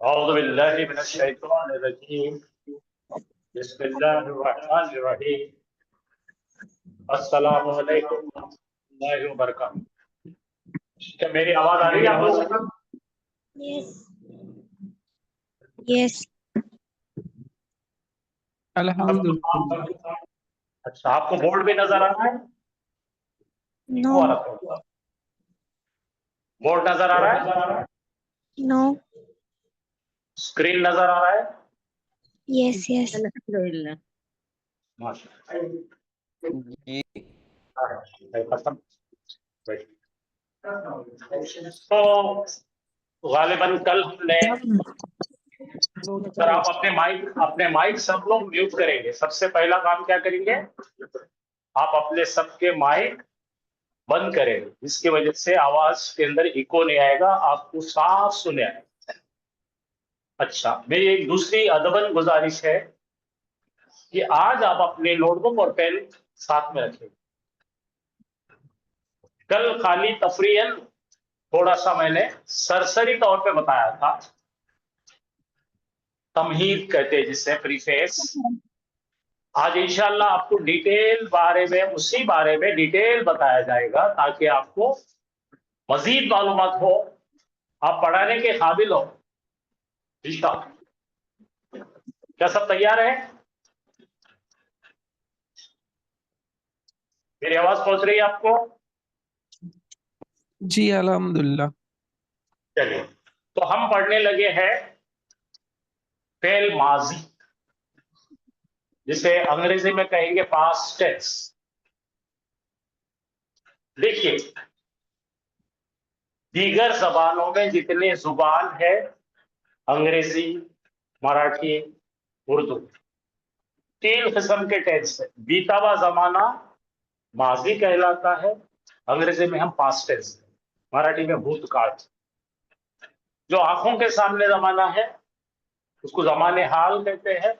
औज़ु बिल्लाहि मिनश शैतानिर रजीम। बिस्मिल्लाहिर रहमानिर रहीम। अस्सलामु अलैकुम व रहमतुल्लाहि व बरकातुहू। क्या मेरी आवाज आ रही है आप लोगों को? यस यस अल्हम्दुलिल्लाह। अच्छा, आपको बोर्ड भी नजर आ रहा है? नो बोर्ड नजर आ रहा है? नो स्क्रीन नजर आ रहा है? यस यस अल्हम्दुलिल्लाह। जी। खत्म। तो गालिबन कल हमने, सर आप अपने माइक सब लोग म्यूट करेंगे। सबसे पहला काम क्या करेंगे, आप अपने सबके माइक बंद करेंगे, जिसकी वजह से आवाज के अंदर इको नहीं आएगा, आपको साफ सुने आएगा। अच्छा, मेरी एक दूसरी अदबन गुजारिश है कि आज आप अपने नोटबुक और पेन साथ में रखें। कल खाली तफरीयन थोड़ा सा मैंने सरसरी तौर पे बताया था, तमहीद कहते हैं जिससे, प्रीफेस। आज इंशाल्लाह आपको डिटेल बारे में, उसी बारे में डिटेल बताया जाएगा, ताकि आपको मजीद मालूमात हो, आप पढ़ाने के काबिल हो। इंशाल्लाह। क्या सब तैयार है? मेरी आवाज पहुंच रही है आपको? जी अल्हम्दुलिल्लाह। चलिए, तो हम पढ़ने लगे हैं फेल माजी, जिसे अंग्रेजी में कहेंगे पास्ट टेंस। देखिए, दीगर जबानों में जितने जुबान है, अंग्रेजी, मराठी, उर्दू, 3 किस्म के टेंस है। बीता हुआ जमाना माजी कहलाता है, अंग्रेजी में हम पास्ट टेंस, मराठी में भूतकाल। जो आंखों के सामने जमाना है उसको जमाने हाल कहते हैं,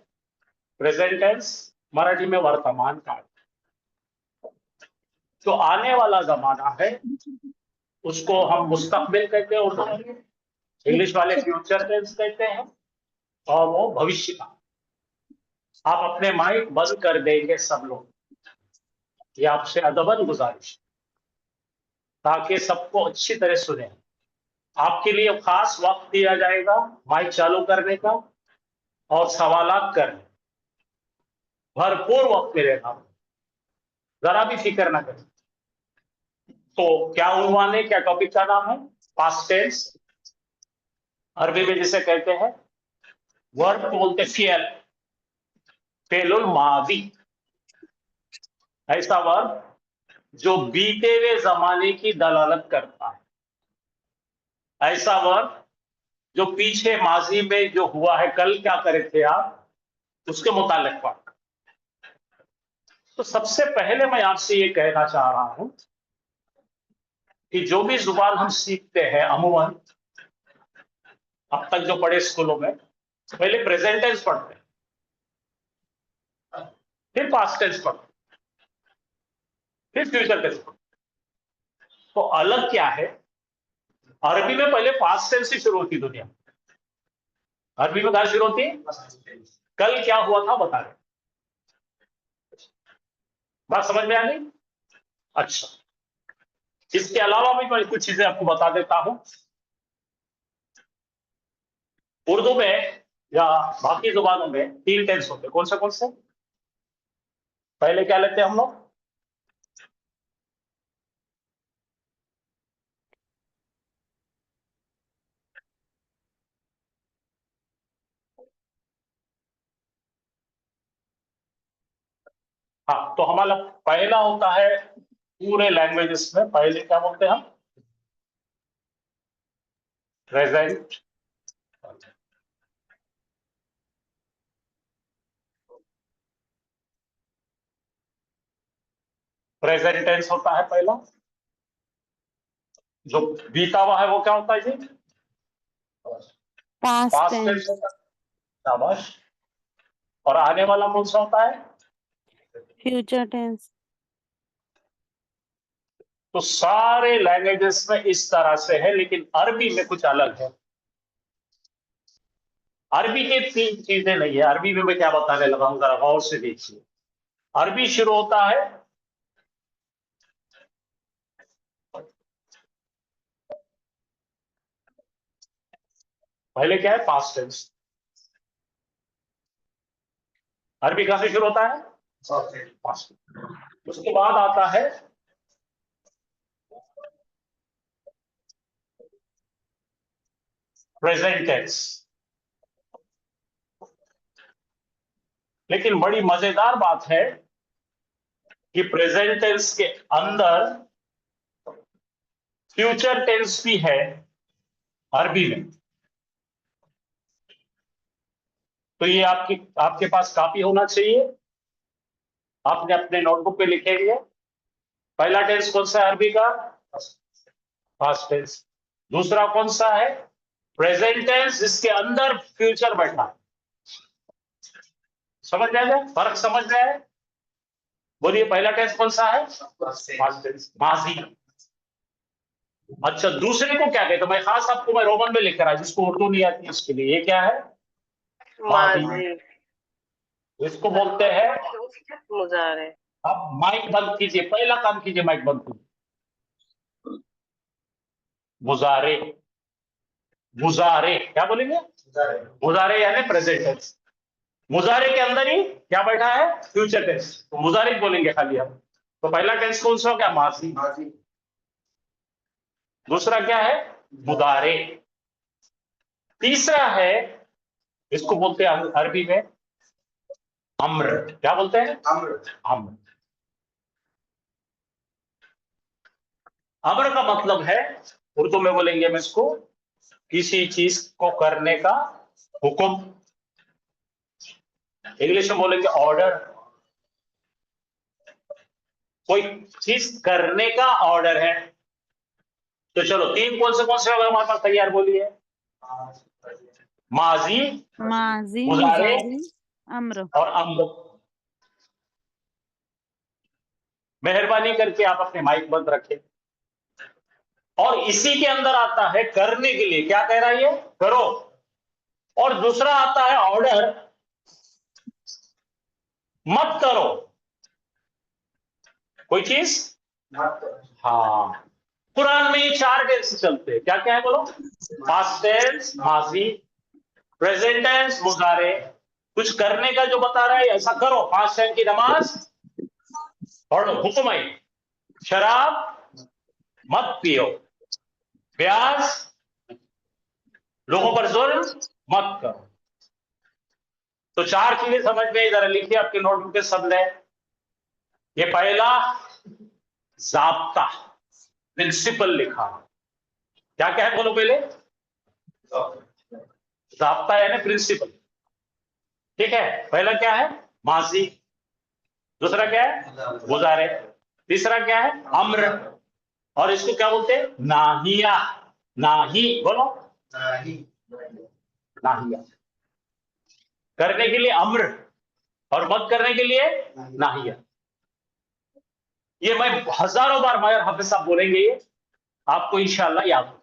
प्रेजेंट टेंस, मराठी में वर्तमान काल। जो आने वाला जमाना है उसको हम मुस्तकबिल कहते हैं उर्दू में, इंग्लिश वाले फ्यूचर टेंस कहते हैं, और वो भविष्य का। आप अपने माइक बंद कर देंगे सब लोग, ये आपसे अदबन गुजारिश, ताकि सबको अच्छी तरह सुने। आपके लिए खास वक्त दिया जाएगा माइक चालू करने का और सवालात करने, भरपूर वक्त मिलेगा, जरा भी फिक्र ना करें। तो क्या उन्वान है, क्या टॉपिक का नाम है? पास्ट टेंस, अरबी में जिसे कहते हैं, वर्ब को बोलते फियल, फेलुल मादी। ऐसा वर्ब जो बीते हुए जमाने की दलालत करता है, ऐसा वर्ब जो पीछे माजी में जो हुआ है, कल क्या करे थे आप, उसके मुतालिक बात। तो सबसे पहले मैं आपसे ये कहना चाह रहा हूं कि जो भी जुबान हम सीखते हैं अमूमन, अब तक जो पढ़े स्कूलों में, पहले प्रेजेंट टेंस पढ़ते हैं, फिर पास्ट टेंस पढ़ते हैं, फिर फ्यूचर टेंस पढ़ते हैं। तो अलग क्या है, अरबी में पहले पास्ट टेंस से शुरू होती दुनिया। अरबी में कहां शुरू होती? कल क्या हुआ था बता रहे। बात समझ में आ गई? अच्छा, इसके अलावा भी मैं कुछ चीजें आपको बता देता हूं। उर्दू में या बाकी जुबानों में 3 टेंस होते हैं। कौन से? पहले क्या लेते हैं हम लोग? हाँ, तो हमारा पहला होता है, पूरे लैंग्वेजेस में पहले क्या बोलते हैं हम? प्रेजेंट। प्रेजेंट टेंस होता है पहला। जो बीता हुआ है वो क्या होता है जी? पास्ट टेंस होता है। शाबाश। और आने वाला कौन सा होता है? Future tense. तो सारे लैंग्वेजेस में इस तरह से है, लेकिन अरबी में कुछ अलग है। अरबी के 3 चीजें नहीं है। अरबी में मैं क्या बताने लगा हूं, जरा गौर से देखिए। अरबी शुरू होता है पहले क्या है, पास्ट टेंस। अरबी कहां से शुरू होता है, पास्ट। उसके बाद आता है प्रेजेंट टेंस। लेकिन बड़ी मजेदार बात है कि प्रेजेंट टेंस के अंदर फ्यूचर टेंस भी है अरबी में। तो ये आपके पास कॉपी होना चाहिए। आपने अपने नोटबुक पे लिखेंगे पहला टेंस कौन सा है अरबी का, पास्ट टेंस। दूसरा कौन सा है, प्रेजेंट टेंस, जिसके अंदर फ्यूचर बैठा है। समझ जाएगा, फर्क समझ रहे हैं। बोलिए पहला टेंस कौन सा है, पास्ट टेंस, माजी। अच्छा, दूसरे को क्या कहते हैं, मैं खास आपको मैं रोमन में लिख रहा, जिसको उर्दू नहीं आती उसके लिए। ये क्या है, माजी। इसको बोलते हैं मुजारे। अब माइक बंद कीजिए, पहला काम कीजिए, माइक बंद कीजिए। मुजारे, मुजारे क्या बोलेंगे, मुजारे यानी प्रेजेंट टेंस। मुजारे के अंदर ही क्या बैठा है, फ्यूचर टेंस। तो मुजारे बोलेंगे खाली हम। तो पहला टेंस कौन सा हो गया, माजी। दूसरा क्या है, मुदारे। तीसरा है, इसको बोलते हैं अरबी में अम्र। क्या बोलते हैं, अम्र। अम्र, अम्र का मतलब है, उर्दू में बोलेंगे हम इसको, किसी चीज को करने का हुक्म। इंग्लिश में बोलेंगे ऑर्डर। कोई चीज करने का ऑर्डर है। तो चलो तीन कौन से हो गए हमारे पास तैयार, बोलिए। माजी, माजी, मुजारे मुजारी, अम्र। और अम्र। मेहरबानी करके आप अपने माइक बंद रखें। और इसी के अंदर आता है करने के लिए, क्या कह रहा है ये, करो। और दूसरा आता है ऑर्डर, मत करो कोई चीज। हाँ, कुरान में ये 4 टेंस चलते हैं। क्या क्या है बोलो, पास्ट टेंस माजी, प्रेजेंट टेंस मुजारे। कुछ करने का जो बता रहा है, ऐसा करो, 5 टाइम की नमाज पढ़ो, हुक्म है। शराब मत पियो, प्याज, लोगों पर जुल्म मत करो। तो 4 चीजें समझ में, जरा लिखिए आपके नोटबुक के सब ने। ये पहला जाब्ता, प्रिंसिपल लिखा। क्या क्या है बोलो पहले, जाब्ता यानी प्रिंसिपल। ठीक है, पहला क्या है, माजी। दूसरा क्या है, गुजारे। तीसरा क्या है, अम्र। और इसको क्या बोलते हैं, नाहिया। नाही बोलो, नाहिया। करने के लिए अम्र और मत करने के लिए नाहिया। ये मैं हजारों बार मायर हाफिज साहब बोलेंगे, ये आपको इंशाल्लाह याद हो।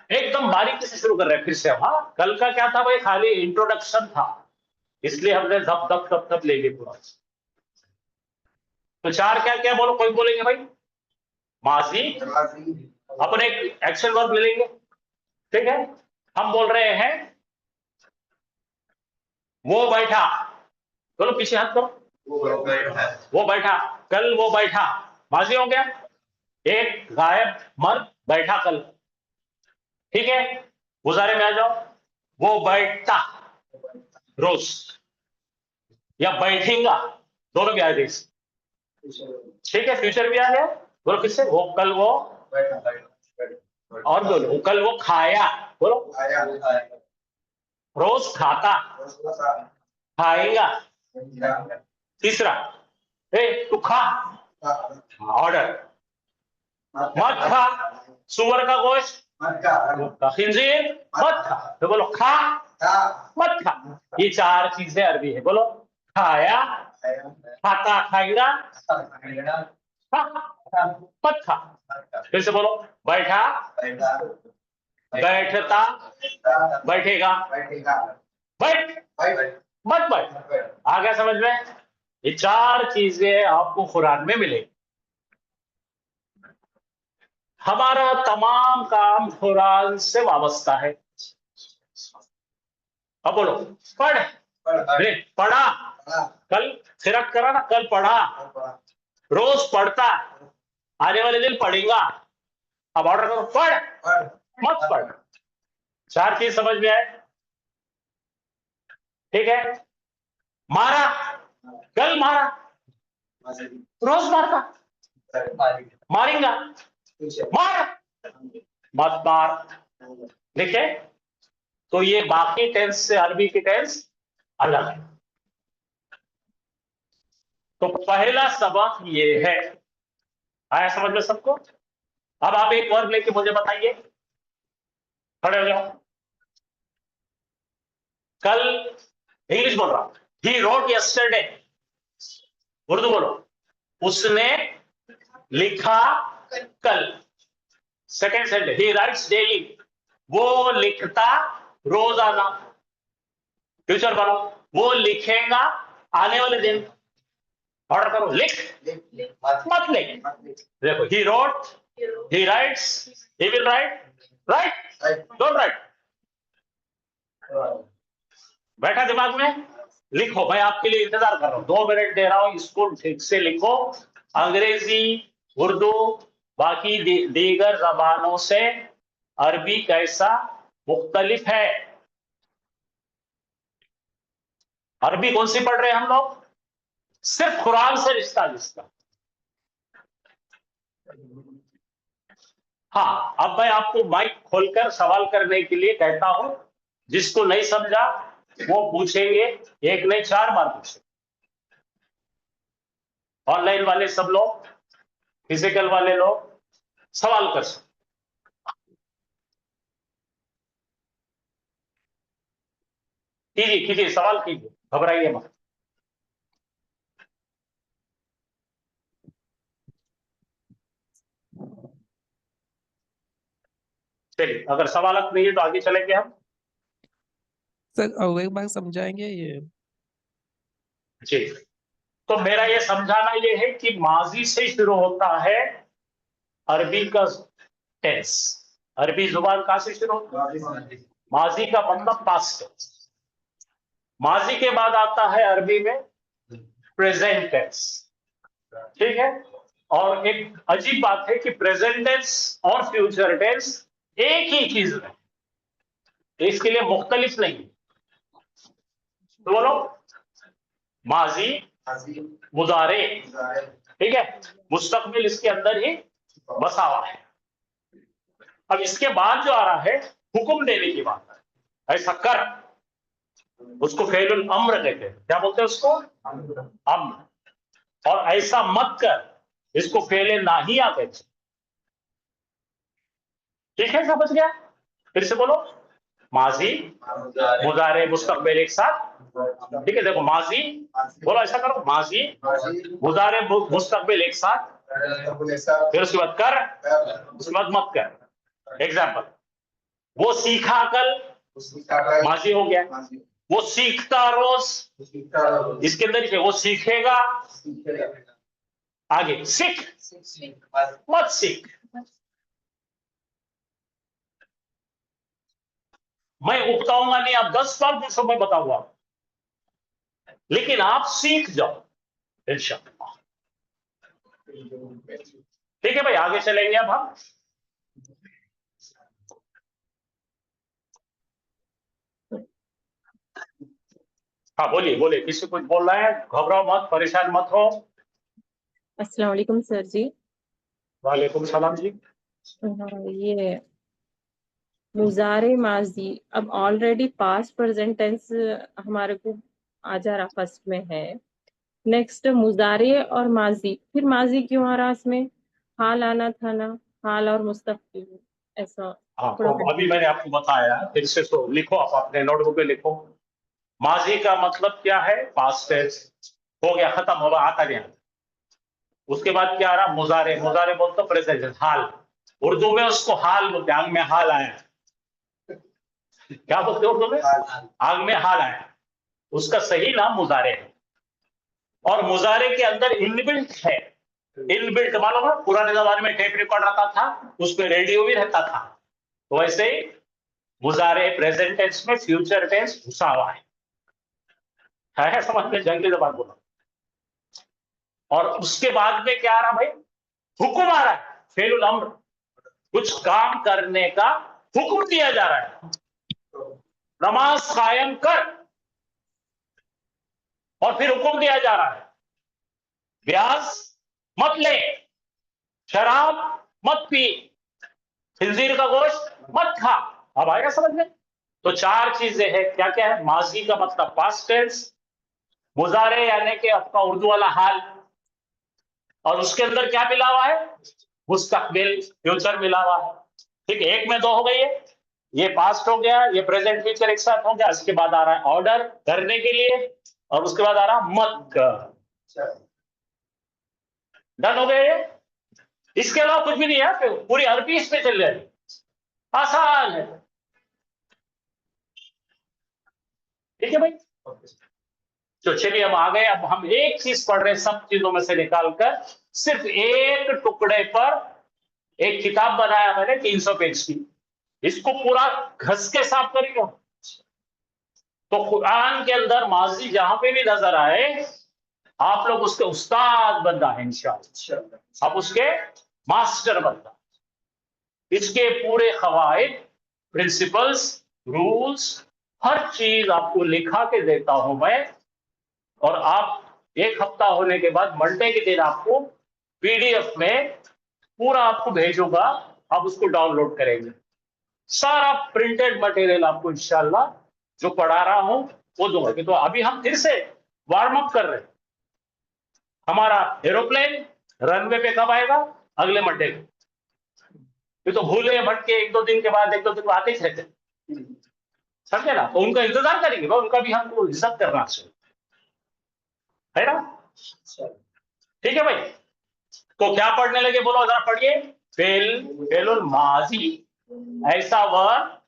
एकदम बारीकी से शुरू कर रहे हैं फिर से हम। हाँ, कल का क्या था भाई, खाली इंट्रोडक्शन था, इसलिए हमने धप धप धप धप ले लिए पूरा। तो 4 क्या क्या बोलो, कोई बोलेंगे भाई, माजी, अपने एक्शन वर्ब ले लेंगे। ठीक है, हम बोल रहे हैं वो बैठा, बोलो पीछे हाथ करो, वो बैठा, कल वो बैठा, माजी हो गया। एक गायब मर्द बैठा कल। ठीक है, गुजारे में आ जाओ, वो बैठता रोज, या बैठेगा, दोनों भी आ गए। ठीक है, फ्यूचर भी आ गया। बोलो किससे, वो कल वो, और बोलो वो कल वो खाया, बोलो रोज खाता, खाएगा। तीसरा, ए तू खा, ऑर्डर। मत खा, सुअर का गोश्त, खिंजीर मत खा। तो बोलो खा, मत खा। ये 4 चीजें अरबी है, बोलो खाया, खाता, खाएगा, खा, मत खा। फिर से बोलो, बैठा, बैठता, बैठेगा, बैठ, मत बैठ। आ गया समझ में? ये चार चीजें आपको कुरान में मिलेगी। हमारा तमाम काम कुरान से वाबस्ता है। अब बोलो, पढ़, पढ़ा, कल सिरक करा ना, कल पढ़ा, रोज पढ़ता, आने वाले दिन पढ़ेगा। अब ऑर्डर करो, पढ़, मत पढ़। चार चीज समझ में आए? ठीक है। मारा, कल मारा, रोज मारता, मारेगा, मार, मत मार। ठीक है। तो ये बाकी टेंस से अरबी की टेंस अलग है। तो पहला सबक ये है। आया समझ में सबको? अब आप एक वर्ब लेके मुझे बताइए, खड़े हो जाओ। कल, इंग्लिश बोल रहा हूं, ही रोट यस्टरडे, उर्दू बोलो, उसने लिखा कल। सेकेंड सेंटेंस, ही राइट्स डेली, वो लिखता रोजाना। फ्यूचर बनो, वो लिखेगा आने वाले दिन। ऑर्डर करो, लिख, मत लिख। देखो, he wrote, he rights, he will write, right, don't write. बैठा दिमाग में? लिखो, मैं आपके लिए इंतजार कर रहा हूं, 2 मिनट दे रहा हूं, इसको ठीक से लिखो। अंग्रेजी, उर्दू, बाकी दीगर जबानों से अरबी कैसा मुख्तलिफ है। अरबी कौन सी पढ़ रहे हैं हम लोग? सिर्फ कुरान से रिश्ता जिसका। हाँ, अब मैं आपको माइक खोलकर सवाल करने के लिए कहता हूं। जिसको नहीं समझा वो पूछेंगे, एक नहीं 4 बार पूछेंगे। ऑनलाइन वाले सब लोग, फिजिकल वाले लोग सवाल कर सकते। कीजिए कीजिए, सवाल कीजिए, घबराइए मत। चलिए, अगर सवाल नहीं है तो आगे चलेंगे हम। सर और एक बार समझाएंगे ये? जी, तो मेरा ये समझाना ये है कि माजी से शुरू होता है अरबी का टेंस। अरबी जुबान कहां से शुरू होता है? माजी का मतलब पास्ट टेंस। माजी के बाद आता है अरबी में प्रेजेंट टेंस। ठीक है। और एक अजीब बात है कि प्रेजेंट टेंस और फ्यूचर टेंस एक ही चीज है, इसके लिए मुख्तलिफ नहीं। तो बोलो, माजी, मुजारे, ठीक है, मुस्तकबिल इसके अंदर ही बसा हुआ है। अब इसके बाद जो आ रहा है, हुक्म देने की बात है, ऐसा कर, उसको फेलुल अम्र कहते हैं। क्या बोलते हैं उसको? अम्र। और ऐसा मत कर, इसको फेले नाहिया कहते हैं। ठीक है, समझ गया? फिर से बोलो, माजी, मुजारे, मुस्तकबिल एक साथ। ठीक है, देखो, माजी बोलो, ऐसा करो, माजी, मुजारे, मुस्तकबिल एक साथ। फिर उसके बाद कर, उसके बाद मत कर। एग्जाम्पल, वो सीखा कल, माजी हो गया। वो सीखता रोज, इसके अंदर ही वो सीखेगा। आगे सीख, मत सीख। मैं उकताऊंगा नहीं, आप 10 बार पूछो, मैं बताऊंगा, लेकिन आप सीख जाओ इंशाअल्लाह। ठीक है भाई, आगे चलेंगे अब हम। हाँ, बोलिए बोलिए, किसी कुछ बोल रहा है? घबराओ मत, परेशान मत हो। अस्सलाम वालेकुम सर जी। वालेकुम सलाम जी। ये मुजारे माजी, अब ऑलरेडी पास्ट प्रेजेंट टेंस हमारे को आ जा रहा, फर्स्ट में है। नेक्स्ट मुजारे और माजी, फिर माजी क्यों आ रहा इसमें? हाल आना था ना, हाल और मुस्तकबिल ऐसा। हाँ, तो अभी मैंने आपको बताया, फिर से तो लिखो, आप अपने नोटबुक में लिखो। माजी का मतलब क्या है? पास्ट टेंस, हो गया, खत्म हो गया, आता गया। उसके बाद क्या आ रहा? मुजारे, मुजारे बोलते प्रेजेंट, हाल। उर्दू में उसको हाल बोलते हैं, आंग में हाल आया। क्या बोलते हो उर्दू में? आग में हाल आया, उसका सही नाम मुजारे है। और मुजारे के अंदर इनबिल्ट है, इनबिल्ट मालूम है, पुराने जमाने में टेप रिकॉर्ड आता था, उसमें रेडियो भी रहता था, तो वैसे ही मुजारे प्रेजेंट टेंस में फ्यूचर टेंस घुसा हुआ है समझ में? जंगली जबान बोला। और उसके बाद में क्या आ रहा भाई? हुक्म आ रहा है, फेलुल अम्र, कुछ काम करने का हुक्म दिया जा रहा है। नमाज कायम कर, और फिर हुक्म दिया जा रहा है ब्याज मत ले, शराब मत पी, खिंजीर का गोश्त मत खा। अब आएगा समझ में? तो चार चीजें हैं, क्या क्या है? माजी का मतलब पास्ट टेंस, मुजारे यानी कि आपका उर्दू वाला हाल, और उसके अंदर क्या मिला हुआ है? मुस्तकबिल, फ्यूचर मिला हुआ है। ठीक है, एक में दो हो गई है, ये पास्ट हो गया, ये प्रेजेंट फ्यूचर एक साथ हो गया। इसके बाद आ रहा है ऑर्डर करने के लिए, और उसके बाद आ रहा मत कर। डन हो गया ये? इसके अलावा कुछ भी नहीं है, पूरी अरबी इस पे चल रही है, आसान है। ठीक है भाई, तो चलिए अब आ गए। अब हम एक चीज पढ़ रहे हैं सब चीजों में से निकालकर, सिर्फ एक टुकड़े पर एक किताब बनाया मैंने 300 पेज की, इसको पूरा घस के साफ करेंगे। तो कुरान के अंदर माजी जहां पे भी नजर आए, आप लोग उसके उस्ताद बनना है इंशाअल्लाह, आप उसके मास्टर बनना। इसके पूरे खवाइद, प्रिंसिपल्स, रूल्स, हर चीज आपको लिखा के देता हूं मैं, और आप एक हफ्ता होने के बाद मंडे के दिन आपको पीडीएफ में पूरा आपको भेजूंगा, आप उसको डाउनलोड करेंगे। सारा प्रिंटेड मटेरियल आपको इंशाल्लाह जो पढ़ा रहा हूं वो दूंगा। तो अभी हम फिर से वार्म अप कर रहे हैं। हमारा एरोप्लेन रनवे पे कब आएगा? अगले मंडे को। ये तो भूले भटके एक दो दिन के बाद आते ही रहते, समझे ना? तो उनका इंतजार करेंगे, उनका भी हमको इज्जत करना चाहिए, है ना? ठीक है भाई, तो क्या पढ़ने लगे बोलो जरा, पढ़िए। फेलुल माजी, ऐसा वर्ब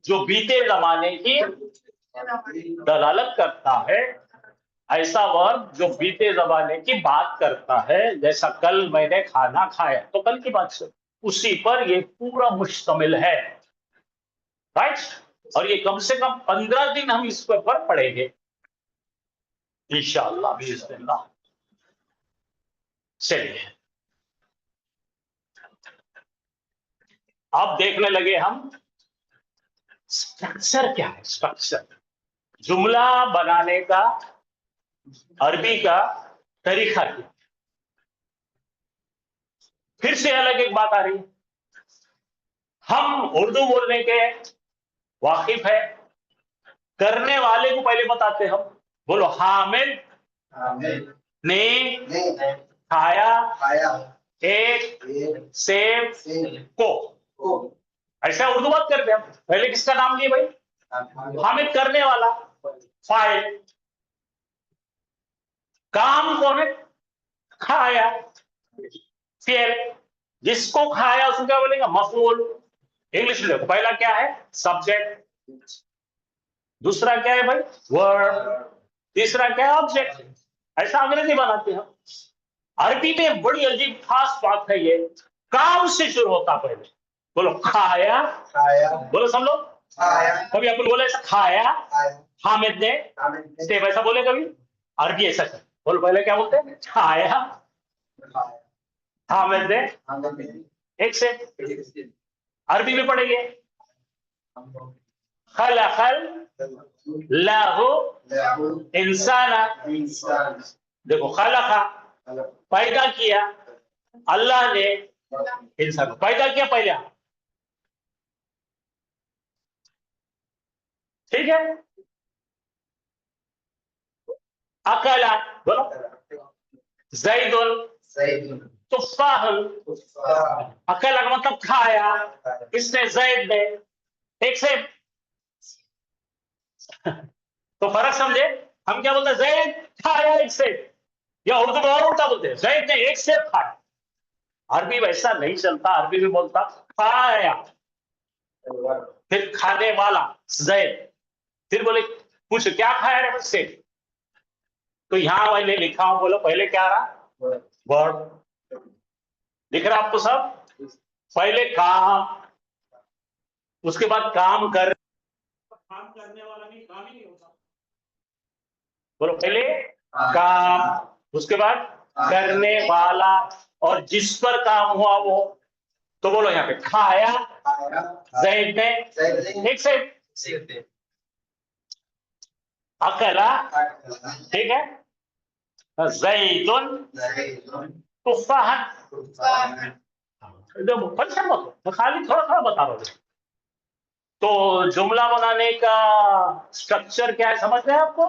जो बीते जमाने की दलालत करता है, ऐसा वर्ब जो बीते जमाने की बात करता है। जैसा कल मैंने खाना खाया, तो कल की बात से उसी पर ये पूरा मुश्तमिल है, राइट? और ये कम से कम 15 दिन हम इस पर पढ़ेंगे इंशाअल्लाह बिइज़्निल्लाह। चलिए अब देखने लगे हम स्ट्रक्चर क्या है। स्ट्रक्चर, जुमला बनाने का अरबी का तरीका क्या। फिर से अलग एक बात आ रही है, हम उर्दू बोलने के वाकिफ है, करने वाले को पहले बताते हम। बोलो, हामिद ने खाया एक सेब को। ऐसा उर्दू बात करते हम। पहले किसका नाम लिए भाई? हामिद करने वाला, फाइल। काम कौन है? खाया, फिर जिसको खाया उसको क्या बोलेंगे? मफूल। इंग्लिश में पहला क्या है? सब्जेक्ट, दूसरा क्या है भाई? वर्ब, तीसरा क्या है? ऑब्जेक्ट। ऐसा अंग्रेजी बनाते हैं। अरबी में बड़ी अजीब खास बात है, ये काम से शुरू होता पहले। बोलो खाया, बोलो सब लोग कभी अपन बोले ऐसा खाया, हामिद ने सेब, ऐसा बोले कभी? अरबी ऐसा कर, बोलो पहले क्या बोलते हैं? खाया, हामिद ने एक सेब। अरबी में पढ़ेंगे खलखल लहू इंसाना। देखो, खलका पैदा किया, अल्लाह ने इंसान को पैदा किया पहले। ठीक है, अकला, बोलो जैदुल तुफाहुल। अकला का मतलब खाया, किसने? जैद ने, एक से। तो फर्क समझे? हम क्या बोलते हैं? जैद खाया एक से, या उर्दू में और उल्टा बोलते हैं, जैद ने एक सेब खाया। अरबी वैसा नहीं चलता, अरबी में बोलता खाया। फिर खाने वाला जैद, फिर बोले पूछ क्या खाया रे मुझसे, तो यहां मैंने लिखा हूं, बोलो पहले क्या रहा, वर्ब। दिख रहा आपको सब, पहले काम, उसके बाद काम करने वाला भी काम ही नहीं होता, बोलो पहले काम, उसके बाद करने वाला, और जिस पर काम हुआ वो, तो बोलो यहाँ पे खाया जैद ने, एक से अकला, ठीक है, जैदुन तुफाहन। परेशान मत हो, मैं खाली थोड़ा थोड़ा बता रहा हूँ। तो जुमला बनाने का स्ट्रक्चर क्या है समझ रहे हैं आपको,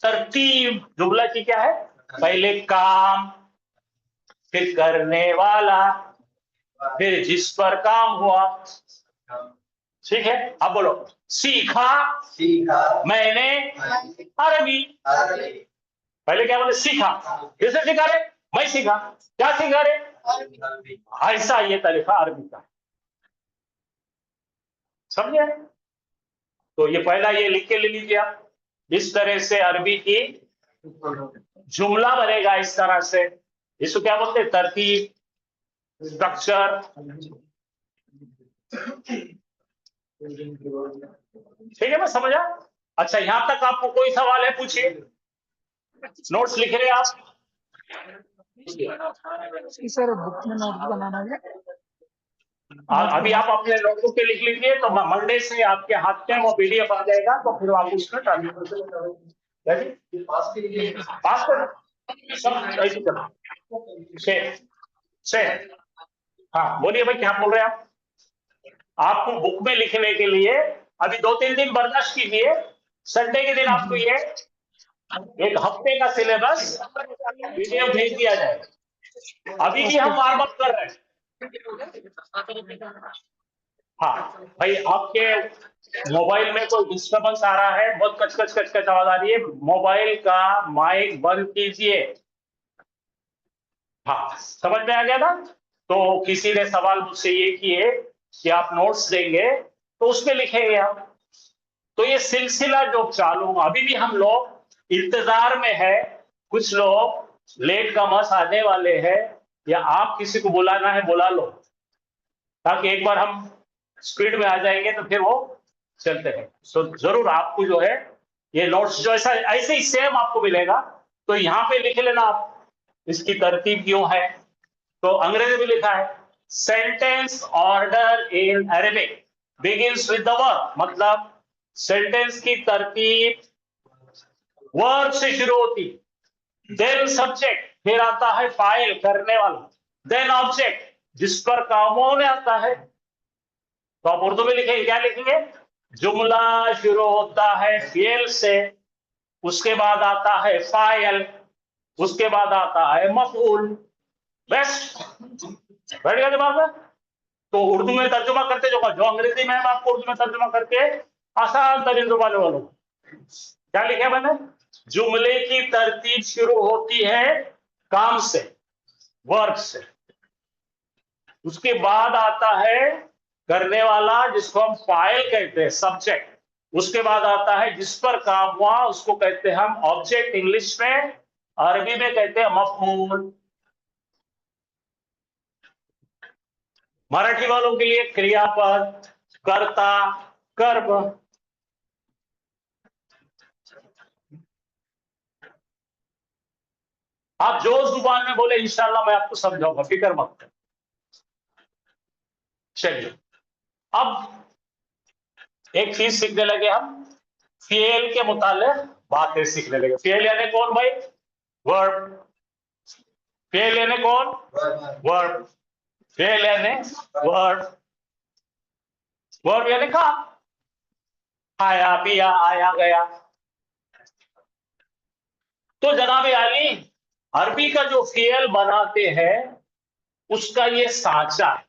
तरतीब जुमला की क्या है, पहले काम, फिर करने वाला, फिर जिस पर काम हुआ, ठीक है। अब बोलो सीखा मैंने अरबी, पहले क्या बोले, सीखा, किसने सीखा रे, मैं सीखा, क्या सीखा रे, ऐसा ये तरीका अरबी का, समझे। तो ये पहला ये लिख के ले लीजिए आप, इस तरह से अरबी की जुमला बनेगा, इस तरह से, इसको क्या बोलते हैं, तरतीब, स्ट्रक्चर, ठीक है, मैं समझा। अच्छा, यहां तक आपको कोई सवाल है, पूछिए, नोट्स लिख रहे हैं आप। सर बुक में नोट्स बनाना है, अभी आप अपने नोटबुक पे लिख लीजिए, तो मंडे से आपके हाथ में वो पीडीएफ आ जाएगा, तो फिर आप उसका ट्रांसलेशन करोगे, पास करो सब ऐसे चलो। से हाँ बोलिए भाई, क्या बोल रहे हैं आप। आपको बुक में लिखने के लिए अभी 2-3 दिन बर्दाश्त कीजिए, संडे के दिन आपको ये एक हफ्ते का सिलेबस पीडीएफ भेज दिया जाएगा। अभी भी हम वार्म अप कर रहे हैं। हाँ भाई, आपके मोबाइल में कोई डिस्टर्बेंस आ रहा है, बहुत कचकच कचकच आवाज आ रही है, मोबाइल का माइक बंद कीजिए। हाँ समझ में आ गया ना। तो किसी ने सवाल मुझसे ये किए कि आप नोट्स देंगे तो उसमें लिखेंगे हम, तो ये सिलसिला जो चालू, अभी भी हम लोग इंतजार में है, कुछ लोग लेट का मस आने वाले हैं, या आप किसी को बुलाना है बुला लो, ताकि एक बार हम स्पीड में आ जाएंगे तो फिर वो चलते हैं। तो जरूर आपको जो है ये नोट्स जो ऐसा ऐसे ही सेम आपको मिलेगा, तो यहाँ पे लिख लेना आप इसकी तरतीब क्यों है। तो अंग्रेजी में लिखा है, sentence order in Arabic begins with the verb, मतलब सेंटेंस की तरतीब वर्ब से शुरू होती, देन सब्जेक्ट, फिर आता है फाइल करने वाला, देन ऑब्जेक्ट जिस पर काम होने आता है। तो आप उर्दू में लिखेंगे, क्या लिखेंगे, जुमला शुरू होता है फेल से, उसके बाद आता है फाइल, उसके बाद आता है मफूल, बेस्ट, बैठ गया दिमाग में। तो उर्दू में तर्जुमा करते जो अंग्रेजी में, आपको उर्दू में तर्जुमा करके आसान तरीन जुबान वालों, क्या लिखा मैंने, जुमले की तरतीब शुरू होती है काम से, वर्ब से, उसके बाद आता है करने वाला जिसको हम फाइल कहते हैं, सब्जेक्ट, उसके बाद आता है जिस पर काम हुआ उसको कहते हैं हम ऑब्जेक्ट इंग्लिश में, अरबी में कहते हैं मफऊल। मराठी वालों के लिए क्रियापद, कर्ता, कर्म। आप जो जुबान में बोले इंशाल्लाह मैं आपको समझाऊंगा, फिक्र मत करो। चलिए अब एक चीज सीखने लगे हम, फेल के मुतालिक बातें सीखने लगे। फेल यानी कौन भाई, वर्ब। फेल यानी कौन, वर्ब। फेल यानी वर्ब, वर्ब यानी काम, खाया पिया आया गया। तो जनाब आली, अरबी का जो फेल बनाते हैं उसका ये साँचा है।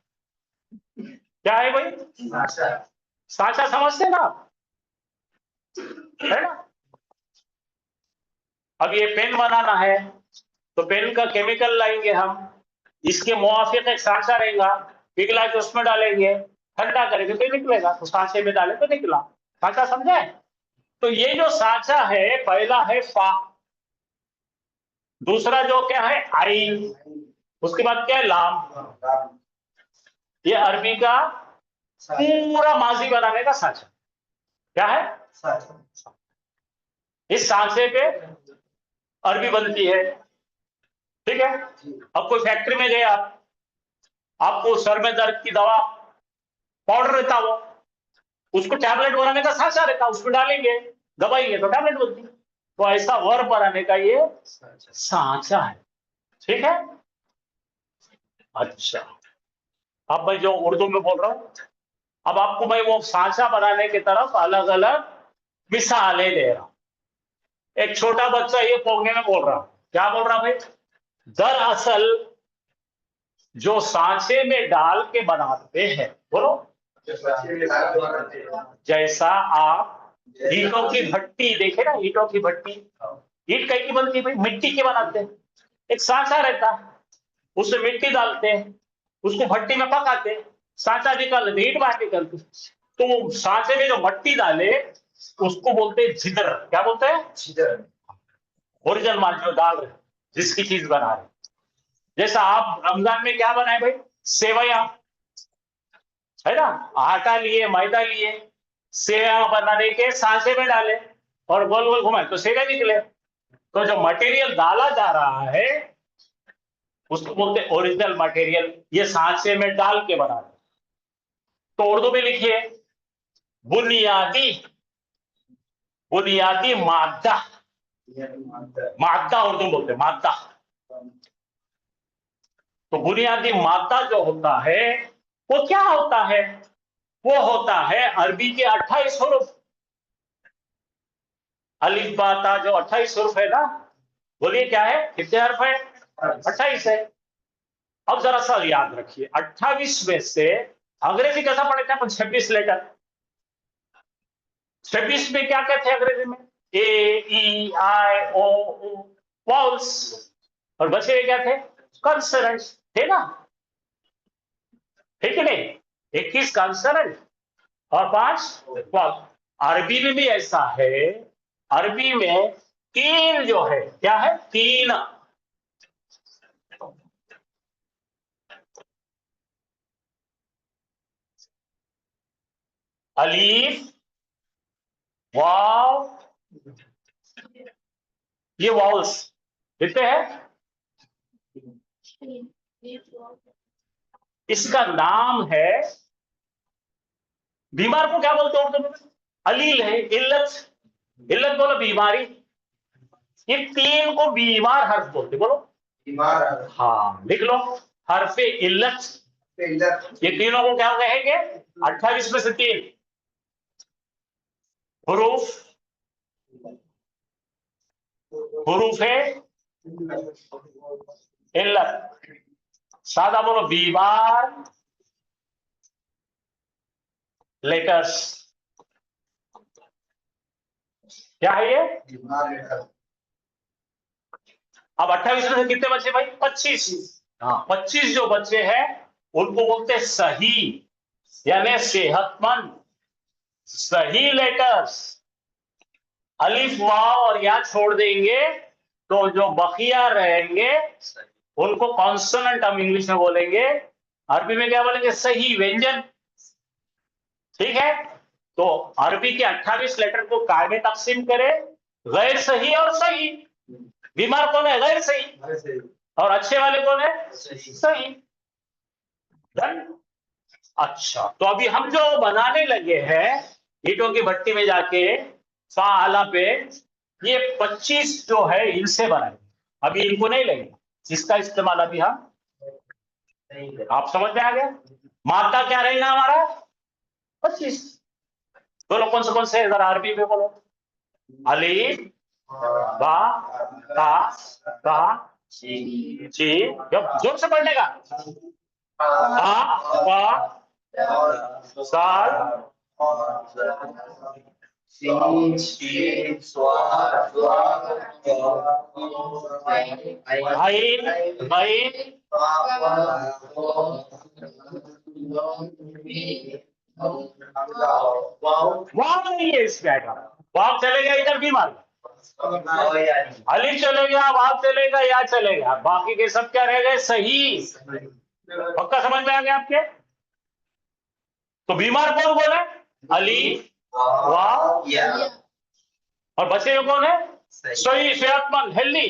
क्या है भाई, साँचा समझते ना आप, है ना। अब ये पेन बनाना है तो पेन का केमिकल लाएंगे हम, इसके मुआफिक एक साँचा रहेगा, पिघला के उसमें डालेंगे, ठंडा करेंगे तो निकलेगा, तो सांचे में डाले तो निकला। सांचा समझे? तो ये जो सांचा है, पहला है फा, दूसरा जो क्या है आइन, उसके बाद क्या है लाम। ये अरबी का पूरा माजी बनाने का सांचा क्या है? इस सांचे पे अरबी बनती है। ठीक है। अब कोई फैक्ट्री में गए आप, आपको सर में दर्द की दवा पाउडर रहता, वो उसको टैबलेट बनाने का सांचा रहता, उसको डालेंगे दबाएंगे तो टैबलेट बनती है। तो ऐसा वर्ब बनाने का ये सांचा है। ठीक है। अच्छा, अब मैं जो उर्दू में बोल रहा हूं, अब आपको मैं वो सांचा बनाने की तरफ अलग अलग मिसालें दे रहा हूं। एक छोटा बच्चा ये पौने में बोल रहा, क्या बोल रहा भाई? दरअसल जो सांचे में डाल के बनाते हैं, बोलो, जैसा आप ईंटों की भट्टी देखे ना, ईंटों की भट्टी, ईंट कहीं की बनती है भाई? मिट्टी की बनाते हैं। एक सांचा रहता है, उसमें मिट्टी डालते हैं, उसको भट्टी में पकाते हैं, सांचा निकालते, ईंट बाहर निकलती। तो वो सांचे में जो मट्टी डाले उसको बोलते हैं जिदर। क्या बोलते हैं? जिदर। ओरिजिनल माल जो डाल रहे, जिसकी चीज बना रहे। जैसा आप रमजान में क्या बनाए भाई? सेवैया, है ना? आटा लिए, मैदा लिए, सेवैया बनाने के सांचे में डाले और गोल गोल घुमाए तो सेवैया निकले। तो जो मटेरियल डाला जा रहा है उसको बोलते हैं ओरिजिनल मटेरियल, ये सांचे में डाल के बना रहे। तो उर्दू में लिखिए बुनियादी, बुनियादी मादा, मादा उर्दू बोलते हैं मादा। तो बुनियादी मादा जो होता है वो क्या होता है? वो होता है अरबी के 28 हुरूफ। अलिफ बा ता जो 28 हुरूफ है ना, बोलिए क्या है? कितने हर्फ है? 28 है। अब जरा सा याद रखिए, 28 में से अंग्रेजी कैसा पढ़े थे अपन? 26 लेटर। 26 में क्या कहते हैं अंग्रेजी में? ए ई आई ओ ऊ, वाउल्स। और बचे हुए क्या थे? कंसोनेंट्स थे ना, ठीक है नहीं? 21 कंसोनेंट और 5 वाउल। अरबी में भी ऐसा है, अरबी में 3 जो है, क्या है? 3 अलीफ, वाव, ये वाउल्स कितने हैं? इसका नाम है, बीमार को क्या बोलते हैं उर्दू में? अलील है, इल्लत। इल्लत बोलो बीमारी। ये 3 को बीमार हर्फ बोलते, बोलो बीमार। हाँ, लिख लो, हर्फे इल्लत। ये तीनों को क्या कहेंगे? 28 में से 3 हुरूफ, हुरूफ है इल्लत। सादा बोलो बीमार लेटर्स। क्या है ये? अब 28 में से कितने बचे भाई? 25। हाँ, 25 जो बच्चे हैं उनको बोलते हैं सही, यानी सेहतमंद, सही लेटर्स। अलिफ वाव और या छोड़ देंगे तो जो बकिया रहेंगे उनको कॉन्सोनेंट हम इंग्लिश में बोलेंगे, अरबी में क्या बोलेंगे? सही व्यंजन। ठीक है। तो अरबी के 28 लेटर को काय में तकसीम करें? गैर सही और सही। बीमार कौन है? गैर सही। और अच्छे वाले कौन है? सही। डन। अच्छा, तो अभी हम जो बनाने लगे हैं ईंटों की भट्टी में जाके फाला पे, ये 25 जो है इनसे बनाएंगे, अभी इनको नहीं लेंगे, इसका इस्तेमाल अभी हम, आप समझ में आ गया? मादा क्या रहेगा हमारा? 25। बोलो कौन से जरा अरबी में बोलो। अलीफ, बा, ता, जी, जब जोर से पढ़ने का, आ, बा, साल, सीन, शीन, स्वाद, आइन, गईन, वाव नहीं है इसमें आइटम। वाव चलेगा इधर भी मार, अली चलेगा, वाव चलेगा, या चलेगा, बाकी के सब क्या रह गए? सही। पक्का समझ में आ गया आपके? तो बीमार कौन बोले? अली, वाव, और बचे हुए कौन है? सही, सेहतमंद, हेल्दी।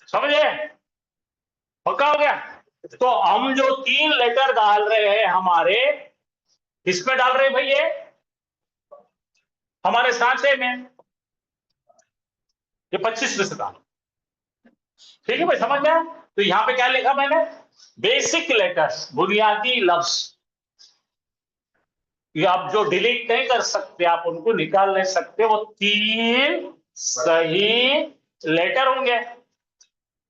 समझे? पक्का हो गया? तो हम जो 3 लेटर डाल रहे हैं हमारे, किसमें डाल रहे हैं भाई? ये हमारे सांचे में, ये 25 में से डाल। ठीक है भाई, समझ में? तो यहां पे क्या लिखा मैंने? बेसिक लेटर्स, बुनियादी लफ्ज। ये आप जो डिलीट नहीं कर सकते, आप उनको निकाल नहीं सकते, वो 3 सही लेटर होंगे।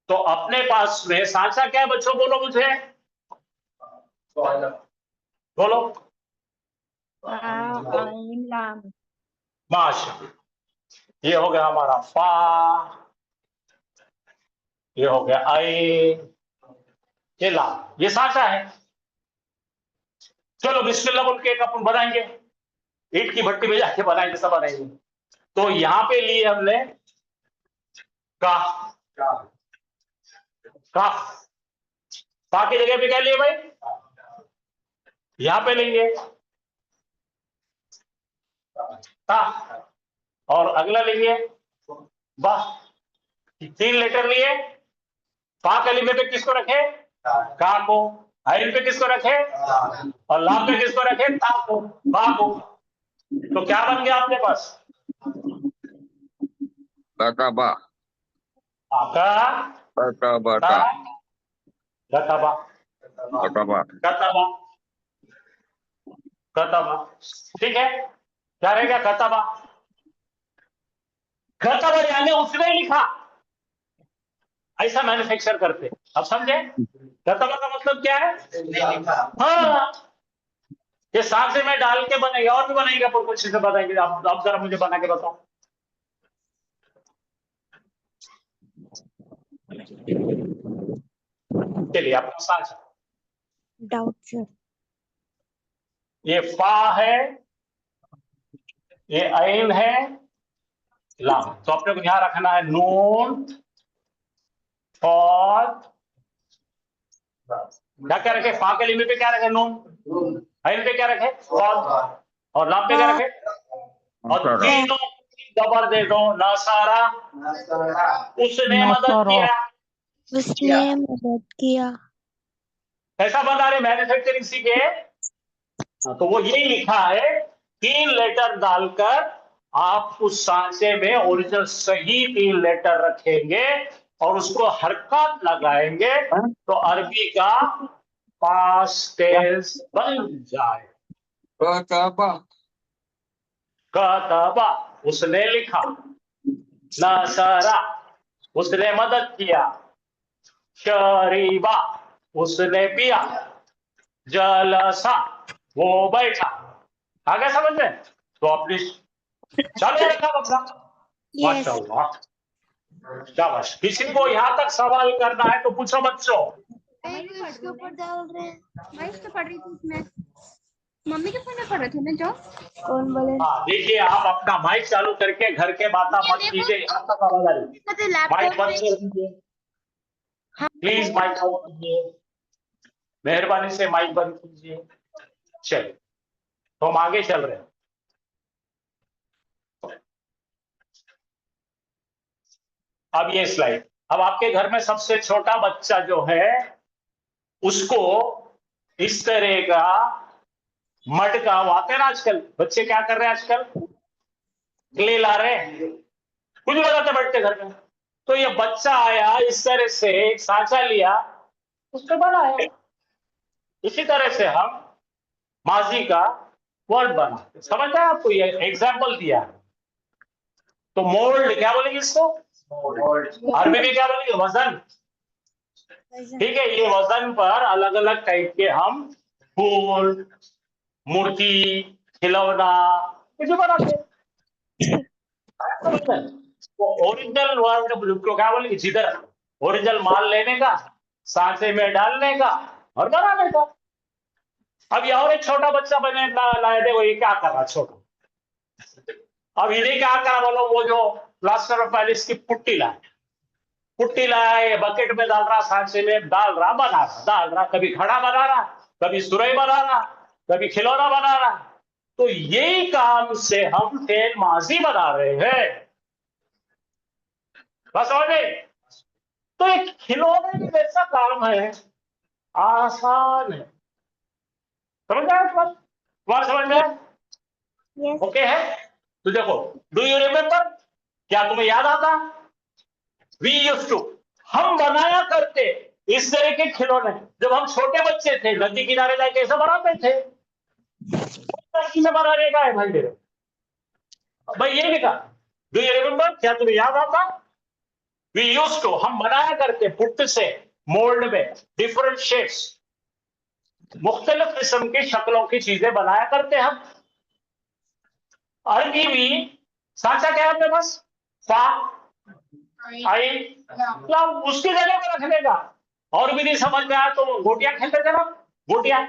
तो अपने पास में सांचा क्या है बच्चों? बोलो मुझे, बोलो। माशा, ये हो गया हमारा फा, ये हो गया आई, ये ला, ये सांचा है। चलो बिस्मिल्लाह बोल के एक अपन बनाएंगे, ईट की भट्टी में जाके बनाएंगे, सब बनाएंगे। तो यहां पे लिए हमने का, का की जगह पे क्या लिए भाई? यहां पे लेंगे ता, और अगला लेंगे वाह। 3 लेटर लिए। पा कलीमे पे किसको रखे? का को। आइन पे किसको रखे? और लाम पे किसको रखे? ता को, बा को। तो क्या बन गया आपके पास? Kakaba, आका, kakabata, गतबा, kakaba, कतबा, कतबा। ठीक है, क्या रहेगा? कतबा। कतबा यानी उसने लिखा, ऐसा मैन्युफैक्चर करते। अब समझे? कतबा का मतलब क्या है? हाँ, ये सांसे में डाल के बनेगा, और भी बनेगा, पर कुछ से बताएंगे। आप जरा मुझे बना के बताओ। चलिए आपका सांस, डाउट सर। ये फा है, ये ऐन है, लाम। तो अपने को ध्यान रखना है, नून और क्या क्या रखे? फा के लिपि पे क्या रखे? नून। ऐन पे क्या रखे? और लाम पे क्या रखे? और तीनों जबर दे दो। नसारा, उसने मदद किया। उसने मदद किया। कैसा बना रहे? मैन्युफैक्चरिंग सीखे। तो वो यही लिखा है, 3 लेटर डालकर आप उस सांचे में ओरिजिनल सही 3 लेटर रखेंगे और उसको हरकत लगाएंगे तो अरबी का पास्ट टेंस बन जाए। kakaba, कतबा, उसने लिखा। नसरा, उसने मदद किया। शरीबा, उसने पिया। जलसा, वो बैठा। आ गया समझ में? तो अपनी चालू रखा बच्चा। माशाल्लाह, शाबाश। किसी को यहाँ तक सवाल करना है तो पूछो बच्चों। इसके ऊपर डाल रहे हैं। मैं तो पढ़ रही थी इसमें, मम्मी के फोन में पढ़ रहे थे ना जो। कौन बोले? हाँ देखिए, आप अपना माइक चालू करके घर के बातें मत कीजिए, यहाँ तक आवाज आ रही है। माइक बंद कर दीजिए प्लीज, माइक ऑफ कीजिए, मेहरबानी से माइक बंद कीजिए। चलिए, तो हम आगे चल रहे हैं। अब ये स्लाइड, अब आपके घर में सबसे छोटा बच्चा जो है उसको इस तरह का मड का, आते हैं ना आजकल बच्चे क्या कर रहे हैं आजकल? क्ले ला रहे हैं, कुछ लगाते बैठते घर में। तो ये बच्चा आया, इस तरह से एक सांचा लिया, उसके बनाया। इसी तरह से हम माजी का वर्ड बनाते। समझ आया आपको? ये एग्जाम्पल दिया है। तो मोल्ड क्या बोलेंगे इसको? अरबी में क्या बोलेंगे? वजन। ठीक है, ये वजन पर अलग अलग टाइप के हम फूल, मूर्ति, खिलौना कुछ बनाते हैं। तो ओरिजिनल वर्ड को क्या बोलेंगे? जिधर ओरिजिनल माल लेने का, सांचे में डालने का और बनाने का। अब ये और एक छोटा बच्चा बने लाए, देखो ये क्या कर रहा छोटा। अब इन्हें क्या करा बोलो, वो जो प्लास्टर ऑफ पेरिस की पुट्टी लाया, ये बकेट में डाल रहा, सांचे में डाल रहा, डाल रहा, कभी घड़ा बना रहा, कभी सुरई बना रहा, कभी खिलौना बना रहा। तो यही काम से हम फेल माजी बना रहे हैं, बस। समझ गए? तो एक खिलौने में जैसा काम है, आसान है। समझ गए? तुम्हारा समझ में Yes. ओके है? तो देखो, डू यू रिमेम्बर, क्या तुम्हें याद आता? वी यूज्ड टू, हम बनाया करते इस तरह के खिलौने जब हम छोटे बच्चे थे, नदी किनारे जाके कैसे बनाते थे। में बनाने का है भाई मेरे भाई, ये लिखा, डू यू रिमेम्बर, क्या तुम्हें याद आता? वी यूज्ड टू, हम बनाया करते पुट्ट से, मोल्ड में डिफरेंट शेप्स, मुख्तलिफ किस्म की शक्लों की चीजें बनाया करते हम। अरबी भी साचा क्या है अपने पास, फा आई लाम, उसकी जगह पर रखने का। और भी नहीं समझ में आया तो गोटियां खेलते थे ना, गोटियां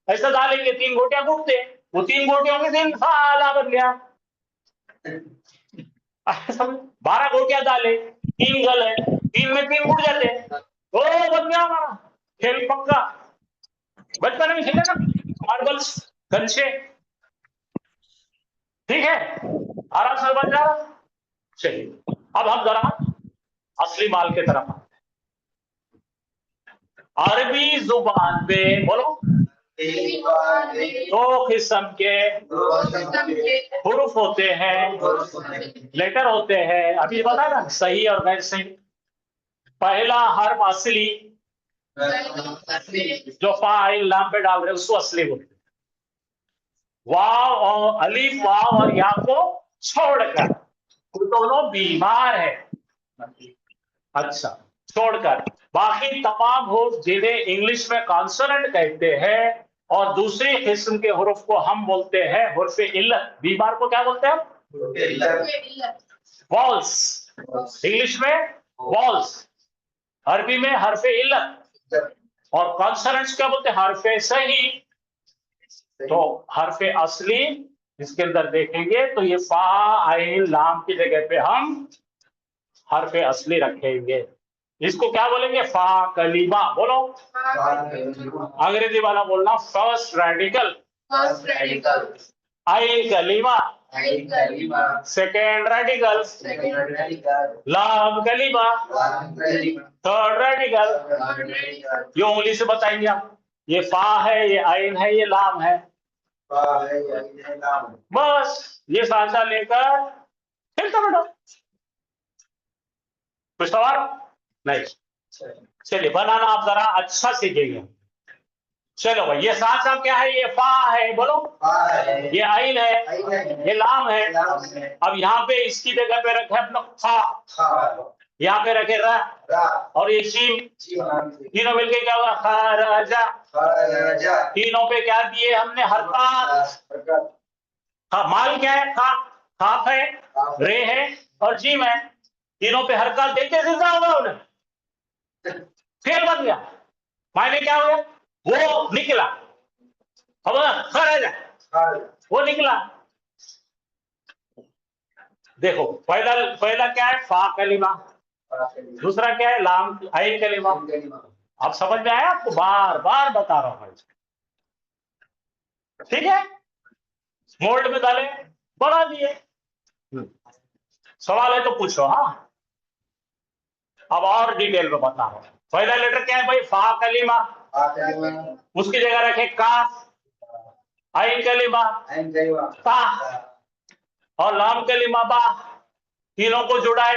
ऐसा डालेंगे, 3 गोटियां कूटते, वो 3 गोटियों के 3 फाला बन गया। 12 गोटियां डाले, 3 गले, 3 में 3 उड़ जाते, ओ बन गया हमारा खेल पक्का। बचपन में खेले ना मार्बल्स, कंचे, ठीक है, आराम से बन जा रहा। चलिए अब हम जरा असली माल की तरफ आते हैं। अरबी जुबान में बोलो, 2 किस्म के हुरूफ होते हैं, लेटर होते हैं। अभी बता ना, सही और गैर सही। पहला हर्फ असली, जो फाइल लाम पे डाल रहे उसको असली बोलते हैं। वाव और अलीफ, वाव और या को छोड़कर, तो दोनों बीमार है। अच्छा, छोड़कर बाकी तमाम हुरूफ जिन्हें इंग्लिश में कॉन्सोनेंट कहते हैं, और दूसरी किस्म के हुरूफ को हम बोलते हैं हुर्फ इल्लत। बीमार को क्या बोलते हैं? वॉल्स, इंग्लिश में वॉल्स, अरबी में हर्फ इल्लत। और कॉन्सोनेंट्स क्या बोलते हैं? हर्फ सही। तो हर्फ असली इसके अंदर देखेंगे तो ये फा आइन लाम की जगह पे हम हर्फ असली रखेंगे। इसको क्या बोलेंगे? फा कलीमा। बोलो, अंग्रेजी वाला बोलना फर्स्ट रेडिकल, आइन कलीमा सेकेंड रेडिकल, लाम कलीमा थर्ड रेडिकल। ये उंगली से बताएंगे आप, ये फा है, ये आइन है, ये लाम है। बस ये सांसा लेकर खेलता बैठो, कुछ सवाल नहीं। चलिए बनाना आप जरा अच्छा सीखेंगे। चलो भाई, ये सांसा क्या है? ये फा है, बोलो, ये आइन है, ये लाम है। अब यहाँ पे इसकी जगह पे रखे अपना फा, यहाँ पे रखे रा, और ये शीम, तीनों मिलके क्या हुआ? खाराजा। तीनों पे क्या दिए हमने? हरकत। हाँ, माल क्या है? खा, खाफ है, रे है और जीम है। तीनों पे हरकत देते जिंदा होगा उन्हें, फेल बन गया। मायने क्या हुआ? वो निकला, अब खाराजा, वो निकला। देखो, पहला क्या है? फा कलीमा। दूसरा क्या है? लाम आइन कलीमा। अब समझ में आया आपको? बार बार बता रहा हूं, ठीक है? मोल्ड में डाले, बना दिए। सवाल है तो पूछो। हाँ, अब और डिटेल में बता रहा हूं। पहला लेटर क्या है भाई? फा कलीमा, उसकी जगह रखे काफ, आइन कलीमा ता, और लाम कलीमा बा। तीनों को जुड़ाए,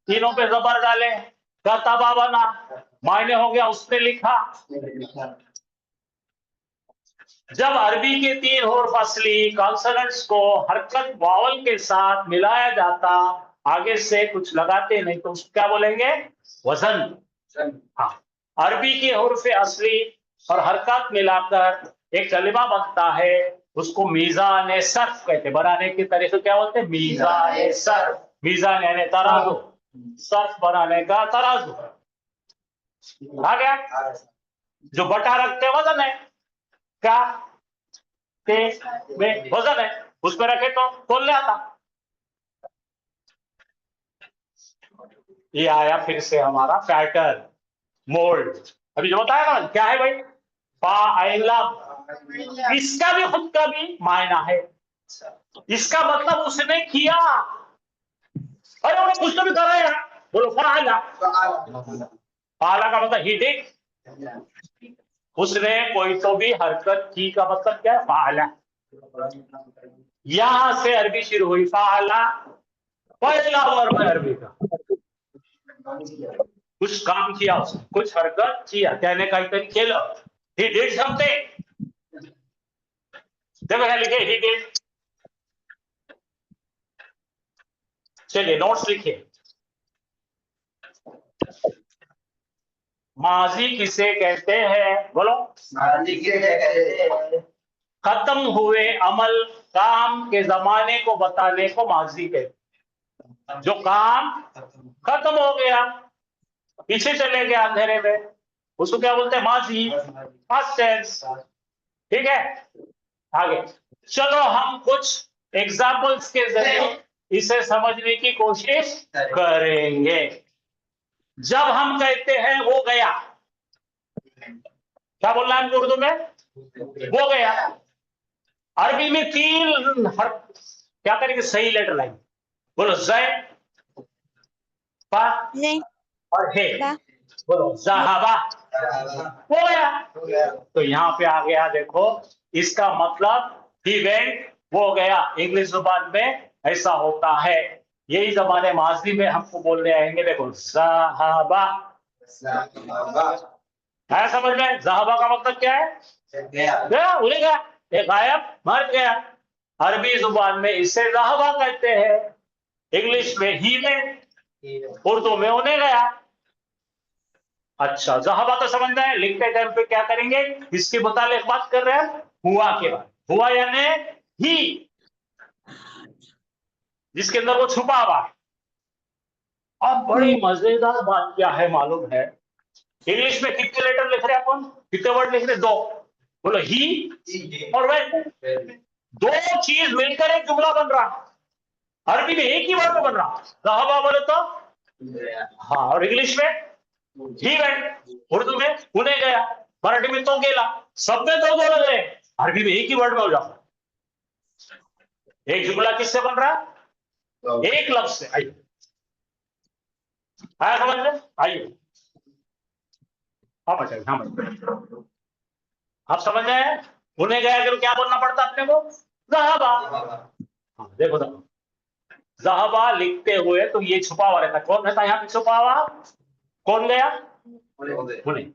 तीनों पे जबर डाले, कताबा बना। मायने हो गया उसने लिखा। जब अरबी के 3 हुर्फ असली कॉन्सोनेंट्स को हरकत वावल के साथ मिलाया जाता, आगे से कुछ लगाते नहीं, तो उसको क्या बोलेंगे? वजन। हाँ, अरबी के हुर्फ असली और हरकत मिलाकर एक कलिमा बनता है, उसको मीजान सर्फ कहते। बनाने के तरीके क्या बोलते हैं? मीजान सर्फ। मीजान यानी तराजू, सर्फ बनाने का तराजू। आ गया? जो बटा रखते वजन है क्या? में वजन है, उस पर रखे तो तोल ले आता। ये आया फिर से हमारा पैटर्न, मोल्ड। अभी जो बताया ना क्या है भाई, फाइला, इसका भी खुद का भी मायना है। इसका मतलब उसने किया, अरे उन्हें कुछ तो भी कर रहा है, बोलो फाइला। फाइला का मतलब ही डिड, उसने कोई तो भी हरकत की का मतलब क्या है, फाइला। यहां से अरबी शुरू हुई, फाइला पहला वर्ब है अरबी का, कुछ काम किया उसने, कुछ हरकत किया, कहने का खेल, ही डिड समथिंग। देखो क्या लिखे, ही डिड। चलिए नोट्स लिखिए। माजी किसे कहते हैं, बोलो। माजी किसे कहते हैं? खत्म हुए अमल, काम के जमाने को बताने को माजी कहते हैं। जो काम खत्म हो गया, पीछे चले गए अंधेरे में, उसको क्या बोलते हैं, माजी, पास्ट टेंस। ठीक है, आगे चलो हम कुछ एग्जाम्पल्स के जरिए इसे समझने की कोशिश करेंगे। जब हम कहते हैं वो गया, क्या बोलना है हमको उर्दू में, वो गया। अरबी में तीन क्या करेंगे, सही लेटर लाइन, बोलो जय, पा और हे, बोलो ज़हाबा, हो गया। तो यहाँ पे आ गया, देखो इसका मतलब ही वेंट, वो गया। इंग्लिश जुबान में ऐसा होता है, यही जमाने माजी में हमको बोलने आएंगे, देखो ज़हाबा, है समझ में। ज़हाबा का मतलब क्या है, गया, उड़े गया, एक गायब, मर गया। अरबी जुबान में इसे ज़हाबा कहते हैं, इंग्लिश में ही में, उर्दू में उन्हें गया। अच्छा, ज़हाबा तो समझ में है। लिखते टाइम पे क्या करेंगे, इसके मुतालिक बात कर रहे हैं, हुआ के बाद। हुआ यानी ही, जिसके अंदर वो छुपा हुआ है। अब बड़ी मजेदार बात क्या है मालूम है, इंग्लिश में कितने लेटर लिख रहे हैं अपन, कितने वर्ड लिख रहे हैं, 2। बोलो ही और वेन, दो चीज मिलकर एक जुमला बन रहा। अरबी में एक ही वर्ड में बन रहा, ज़हाबा बोले तो हाँ, और इंग्लिश में ही वेंट, उर्दू में उन्हें गया, मराठी में तो गेला। सब में दो लग रहे, अरबी में एक ही वर्ड में हो जाता। एक जुमला किससे बन रहा, एक लफ्ज से। आइए, आया समझ में, आइए आप बताइए। हाँ बताइए, आप समझ रहे हैं। उन्हें गया कि क्या बोलना पड़ता अपने को, ज़हाबा। हाँ देखो देखो, ज़हाबा लिखते हुए तो ये छुपा हुआ रहता, कौन रहता यहाँ पे छुपा हुआ, कौन गया, उन्हें।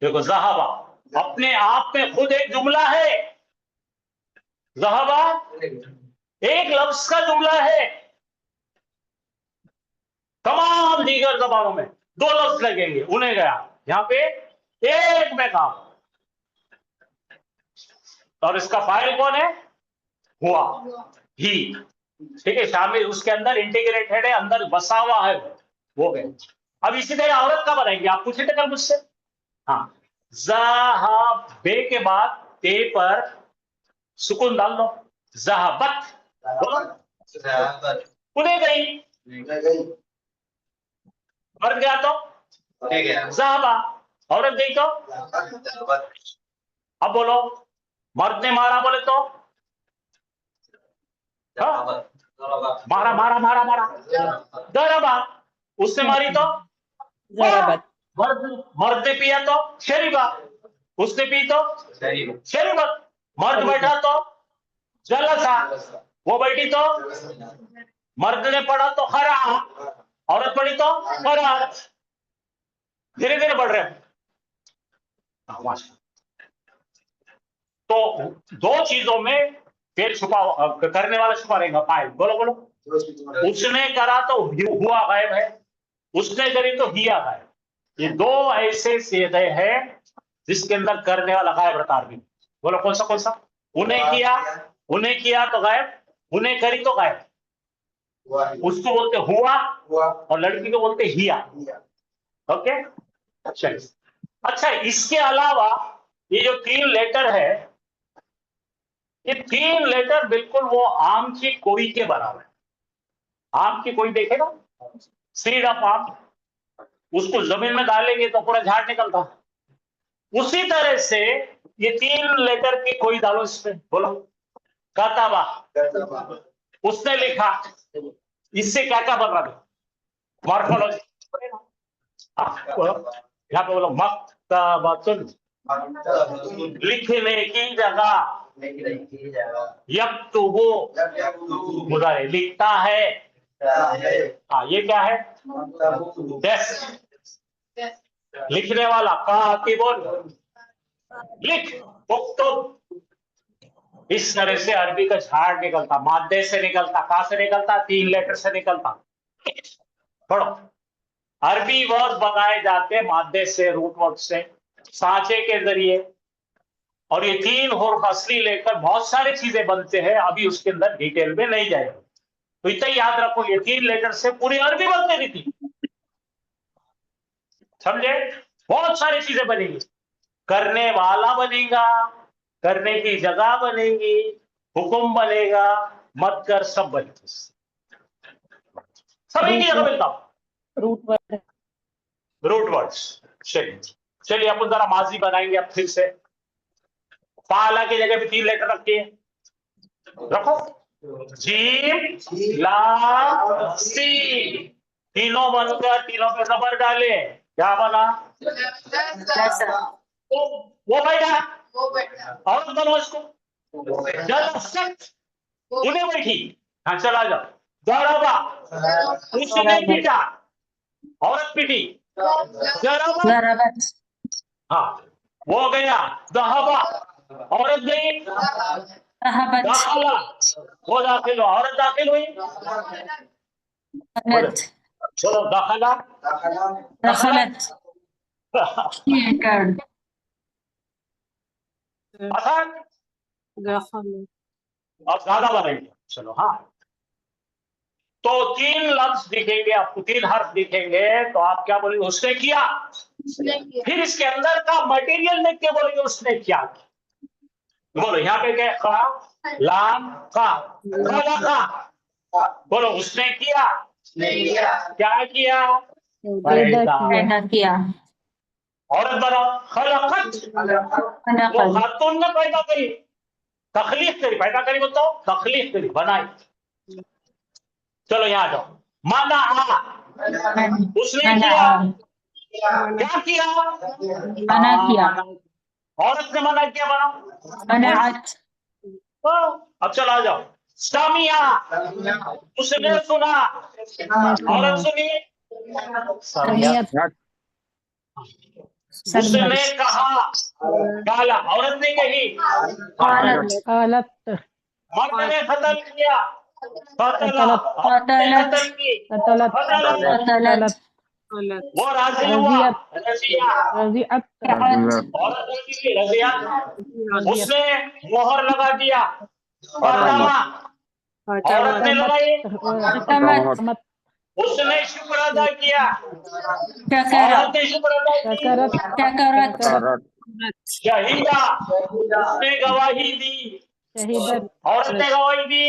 देखो ज़हाबा अपने आप में खुद एक जुमला है, ज़हाबा एक लफ्ज का जुमला है। तमाम दीगर जबानों में दो लफ्ज लगेंगे, उन्हें गया, यहाँ पे एक में काम। और इसका फाइल कौन है, हुआ, ही। ठीक है, शामिल उसके अंदर इंटीग्रेटेड है, अंदर बसा हुआ है वो गए। अब इसी तरह औरत का बनाएंगे, आप पूछे थे कल मुझसे। हाँ, ज़हाबे के बाद ते पर सुकून डाल दो, ज़हाबत, बोलो उन्हें गई, मर गया तो ज़हाबा, औरत गई तो। अब बोलो, मर्द ने मारा बोले तो मारा मारा मारा मारा, दरबा। उसने मारी तो ज़राबत। मर्द ने पिया तो शरीबा, उसने पी तो शरीबत। मर्द बैठा तो जलसा, वो बैठी तो। मर्द ने पढ़ा तो खरा, औरत पढ़ी तो खरा। धीरे धीरे बढ़ रहे हैं। तो दो चीजों में फिर छुपा करने वाला छुपा रहेगा, फाइल। बोलो बोलो, उसने करा तो हुआ गायब है, उसने करी तो हिया गायब। ये दो ऐसे सीधे हैं जिसके अंदर करने वाला गायब रहता है। बोलो कौन सा कौन सा, उन्हें किया तो गायब, उन्हें करी तो गायब। उसको बोलते हुआ और लड़की को बोलते हिया। ओके, चलिए। अच्छा, इसके अलावा ये जो 3 लेटर है, ये 3 लेटर बिल्कुल वो आम की कोई के बराबर है। आम की कोई देखेगा, सीड ऑफ आम, उसको जमीन में डालेंगे तो पूरा झाड़ निकलता। उसी तरह से ये 3 लेटर की कोई डालो इसमें, बोलो कताबा, उसने लिखा, इससे क्या क्या बन रहा है, मॉर्फोलॉजी। यहाँ पे बोलो मक्तबतुन, लिखने की जगह, यक्तुबु मुजारे लिखता है। हाँ, ये क्या है, डेस्क, लिखने वाला, कातिबुन, लिख, उक्तुब। इस तरह से अरबी का झाड़ निकलता, मादे से निकलता, कहां से निकलता, 3 लेटर से निकलता। पढ़ो, अरबी वर्ड बनाए जाते मादे से, रूट वर्ड से, सांचे के जरिए, और ये 3 हुर्फ असली लेकर बहुत सारी चीजें बनते हैं, अभी उसके अंदर डिटेल में नहीं जाएगा। तो इतना याद रखो, ये 3 लेटर से पूरी अरबी बनती नहीं थी, समझे। बहुत सारी चीजें बनेगी, करने वाला बनेगा, करने की जगह बनेगी, हुक्म बनेगा, मत कर, सब बनेगा, सब एक ही जगह मिलता, रूट वर्ड्स। चलिए अपन जरा माजी बनाएंगे अब फिर से। फाला की जगह पे 3 लेटर रखिए, रखो, जीम लाम सीन, तीनों बनकर तीनों पे जबर डाले, क्या बना, वो बैठा, और बनो इसको, उन्हें बैठी। हाँ, चला जाओ, दरबा, उसने पीटा, औरत पीटी, दरबा, हाँ, वो गया, दहबा, औरत गई, दाखिला, वो दाखिल, औरत दाखिल हुई, चलो दाखिला, आसान, अब ज्यादा बनाएंगे, चलो। हाँ, तो 3 लफ्ज दिखेंगे आपको, 3 हर्फ दिखेंगे, तो आप क्या बोलेंगे, उसने किया। फिर इसके अंदर का मटेरियल देख के बोलेंगे उसने क्या किया। बोलो यहाँ पे क्या, का, लाम, का, बोलो उसने किया, क्या किया, पैदा किया। औरत बनाओ, खलकत, वो खातून ने पैदा करी, तखलीक करी, पैदा करी बताओ, तखलीक करी, बनाई। चलो यहाँ जाओ, मना, उसने किया, क्या किया, मना किया, औरत ने मना किया, बनाओ, मनाअत, अब चलो आ जाओ, सामिया, उसने सुना, औरत सुनी, उसने कहा, काला, औरत ने कही, मर्द ने कत्ल किया, कत्ल की, वो राजी हुआ, रजिया, औरत राजी हुई, रजिया, उसने मोहर लगा दिया, फतमा, औरत ने लगाई, उसने शुक्र अदा किया, औरत ने शुक्र अदा की, शहीदा, उसने गवाही दी, औरत ने गवाही दी,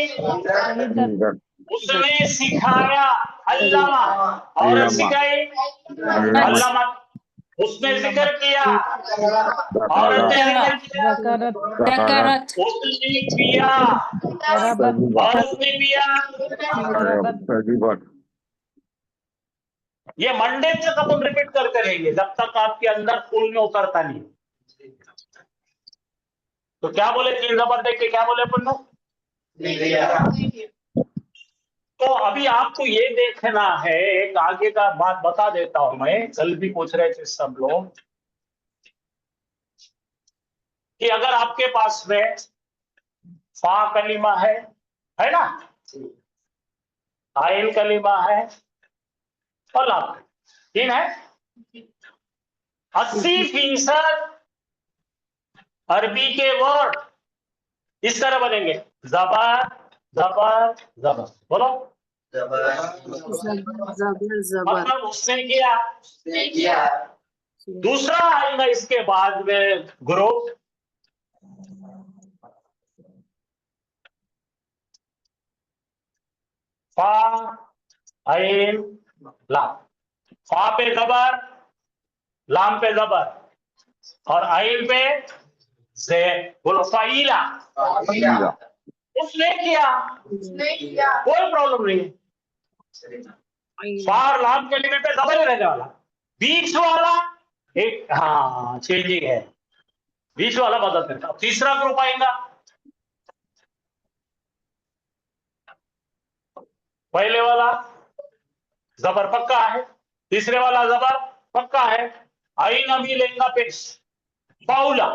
उसने सिखाया, अल्लामा, औरत सिखाई, अल्लामा, उसने जिक्र किया, औरत ने जिक्र किया, उसने पिया, औरत ने पिया। ये मंडे तक अपन रिपीट करते रहेंगे जब तक आपके अंदर फूल में उतरता नहीं। तो क्या बोले, 3 जबर देख के क्या बोले अपन लोग, तो अभी आपको ये देखना है, एक आगे का बात बता देता हूं मैं, कल भी पूछ रहे थे सब लोग, कि अगर आपके पास में फा कलीमा है ना, आयल कलीमा है और लाम, 3 है, 80% अरबी के वर्ड इस तरह बनेंगे, जबर जबर जबर, बोलो, जबर मतलब उसने किया, दूसरा आएगा इसके बाद में ग्रुप फा आइन लाम। फा पे जबर, लाम पे जबर और आइन पे जे। बोलो फाइला। उसने किया, कोई प्रॉब्लम नहीं। फा और लाम के लिए पे जबर ही रहने वाला। बीच वाला एक हाँ चेंजिंग है, बीच वाला बदल देता। अब तीसरा ग्रुप आएगा, पहले वाला जबर पक्का है, तीसरे वाला जबर पक्का है। आइन अभी लेंगा पेश फाउला।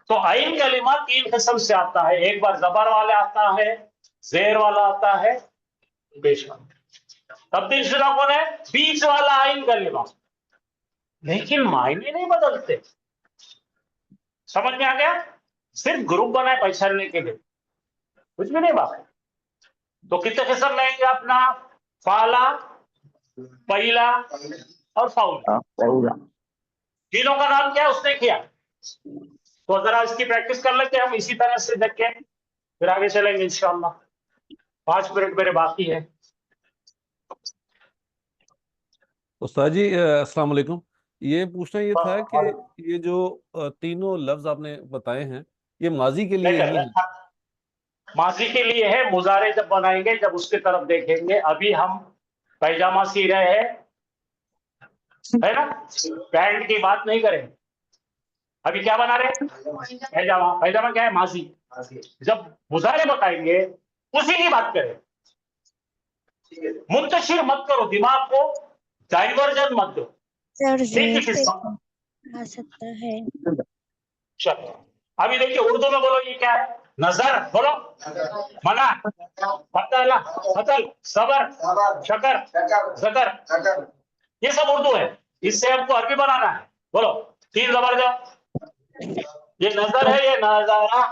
तो आइन कलिमा तीन किस्म से आता है, एक बार जबर वाला आता है, जेर वाला आता है, पेश वाला। तब्दील शुदा कौन है? बीच वाला आइन कलिमा। लेकिन मायने नहीं बदलते। समझ में आ गया? सिर्फ ग्रुप बनाए पहचानने के लिए, कुछ भी नहीं बात है। तो कितने किस्म लेंगे अपना? फाला, पहला और फाउला। तीनों का नाम क्या है उसने किया। तो जरा इसकी प्रैक्टिस कर लेते हैं हम इसी तरह से देख के, फिर आगे चलेंगे इंशाअल्लाह। 5 मिनट मेरे बाकी है। उस्ताद जी अस्सलाम वालेकुम। ये पूछना ये था कि ये जो तीनों लफ्ज आपने बताए हैं ये माजी के लिए ही है? माजी के लिए है। मुजारे जब बनाएंगे जब उसके तरफ देखेंगे। अभी हम पैजामा सी रहे हैं, है ना, पैंट की बात नहीं करेंगे। अभी क्या बना रहे हैं? पैजामा। पैजामा क्या है? माजी। जब मुजारे बताएंगे उसी की बात करें। मुंतशिर मत करो, दिमाग को डाइवर्जन मत दो। सर ठीक जेर है, आ सकता है। चलो अभी देखिए उर्दू में बोलो ये क्या है? नजर बोलो, मना, फतला, फतल, सबर, शकर, जकर, ये सब उर्दू है। इससे हमको अरबी बनाना है। बोलो 3 जबर दो। ये नजर है, ये नजारा,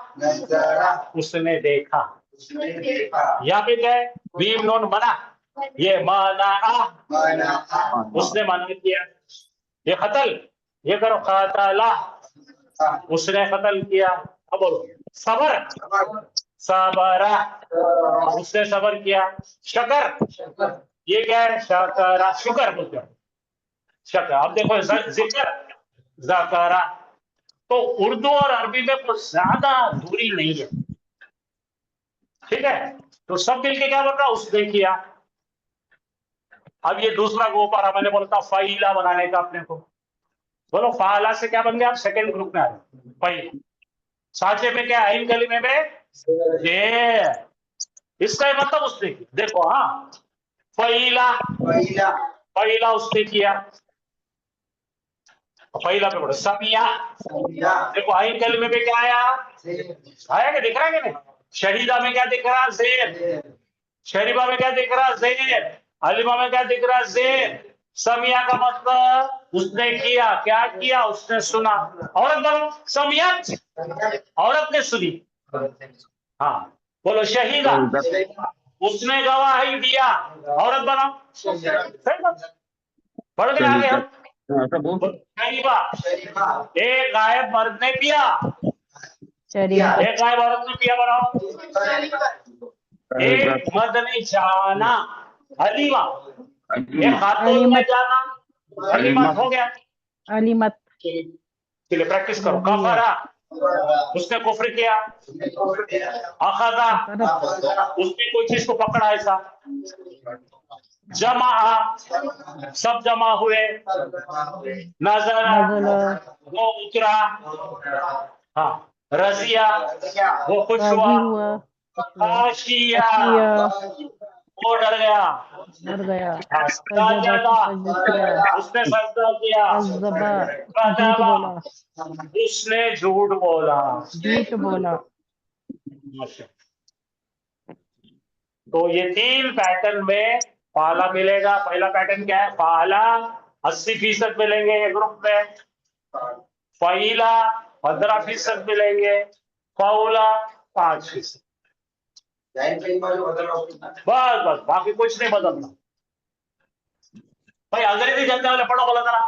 उसने देखा। यहाँ पे क्या है? मीम नून मना, ये मना, उसने मना किया। ये कतल, ये करो कतला, उसने कत्ल किया। अब बोलो सबर, सबरा, उसने सबर किया। शकर, ये क्या है? शकरा, शुक्र बोलते हो, शकर। अब देखो जिक्र, जकरा। तो उर्दू और अरबी में कुछ ज्यादा दूरी नहीं है, ठीक है। तो सब मिलके क्या बोल रहा? उसने किया। अब ये दूसरा ग्रुप आ रहा, मैंने बोला था फाइला बनाने का अपने को। बोलो फाला से क्या बन गया? आप सेकेंड ग्रुप में आ रहे। फाइला साचे में क्या? आइन कलीमे में ये, इसका मतलब उसने किया। देखो हाँ, फैला, फैला उसने किया। फैला पे पढ़ो समिया। देखो आइन कलीमे में क्या आया? आया क्या? दिख रहा है कि नहीं? शहीदा में क्या दिख रहा? जेर। शरीफा में क्या दिख रहा? जेर। अलिमा में क्या दिख रहा? जेर। समिया का मतलब उसने किया। क्या किया? उसने सुना। औरत बोलो समियत, औरत ने सुनी। हाँ बोलो शहीदा, उसने गवाही दिया। औरत बनाओ, बढ़ गए आगे हम। शरीफा, एक गायब मर्द ने पिया। एक गायब औरत ने पिया, बनाओ। एक मर्द ने जाना, हलीमा। एक खातून ने जाना, हलीमत हो गया। अलीमत। चलिए प्रैक्टिस करो। कफरा, उसने कुफ्र किया। अखदा, उसने कोई चीज को पकड़ा ऐसा। जमा, सब जमा हुए। नजरा, वो उतरा। हाँ रजिया, वो खुश राजी हुआ। हुआ, खाशिया, वो डर गया। डर गया। हाँ, सजदा, सजदा, किया। उसने सजदा किया। कज़्ज़बा, झूठ कज़्ज़बा, बोला। उसने झूठ बोला। झूठ बोला। तो ये 3 पैटर्न में फाला मिलेगा। पहला पैटर्न क्या है? फाला 80% मिलेंगे ये ग्रुप में। फैला 15% मिलेंगे। फौला 5%। बस बस, बाकी कुछ नहीं बदलना। भाई अंग्रेजी जानने वाले पढ़ो बोला जरा।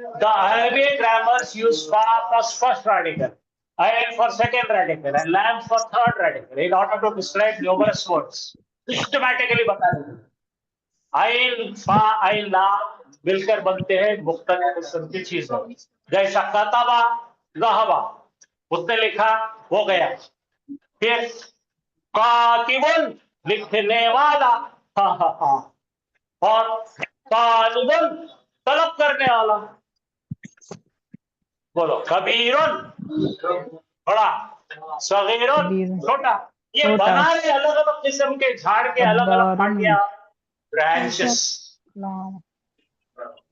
The Arabic grammars use fa for first radical, ayn for second radical, and lam for third radical in order to describe numerous words. Systematically बता देंगे. आइन फा आइन लाम मिलकर बनते हैं मुख्तलिफ किस्म की चीजें. जैसा कतबा ज़हबा, उसने लिखा वो गया. फिर कातिबुन लिखने वाला, हाँ हाँ हाँ, और तालिबुन तलब करने वाला. बोलो कबीरुन बड़ा, सगीरुन कबीरुन छोटा. ये छोटा. बना रहे अलग अलग किस्म के झाड़ के अलग अलग कब्बारुन पार्टियां, ब्रांचेस. लाम.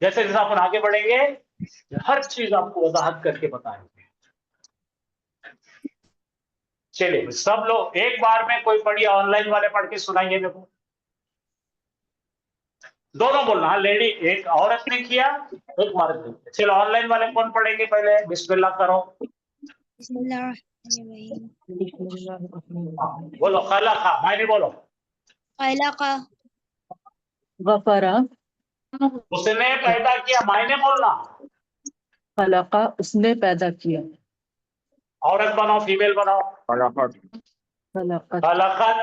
जैसे जैसे अपन आगे बढ़ेंगे हर चीज आपको वजाहत करके बताएंगे. चलिए सब लोग एक बार में कोई पढ़िए, ऑनलाइन वाले पढ़ के सुनाइए मेरे को. दोनों बोलना, लेडी एक औरत ने किया एक मर्द ने. चलो ऑनलाइन वाले कौन पढ़ेंगे पहले? बिस्मिल्लाह करो. बोलो खलका, मायने बोलो. खलका गफरा. उसने पैदा किया, मायने बोलना. खलका उसने पैदा किया. औरत बनाओ, फीमेल बनाओ. खलकत खलकत खलकत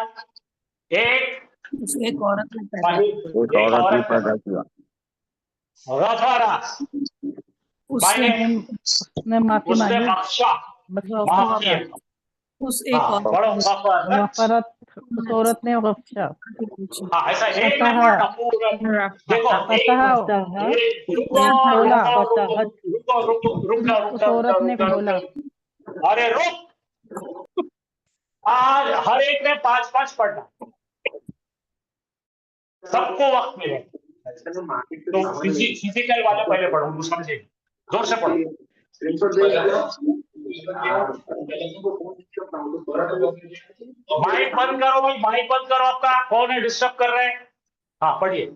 एक एक औरत ने पैदा एक औरत ने पैदा किया. गफरा मायने उसने माफी उसने मांगी. बख्शा, माफ किया. उस एक हाँ, औरत बड़ो गफरत. गफरत उस औरत ने बख्शा. हाँ, ऐसा एक फतहा. नहीं पढ़ना पूरा. देखो फतहा उस औरत ने खोला. अरे रुक, आज हर एक ने 5-5 पढ़ना, सबको वक्त मिले. तो फिजिकल वाले पहले पढ़ो, समझे, जोर से पढ़ो. माइक बंद करो भाई, माइक बंद करो आपका. कौन है डिस्टर्ब कर रहे हैं? हाँ पढ़िए.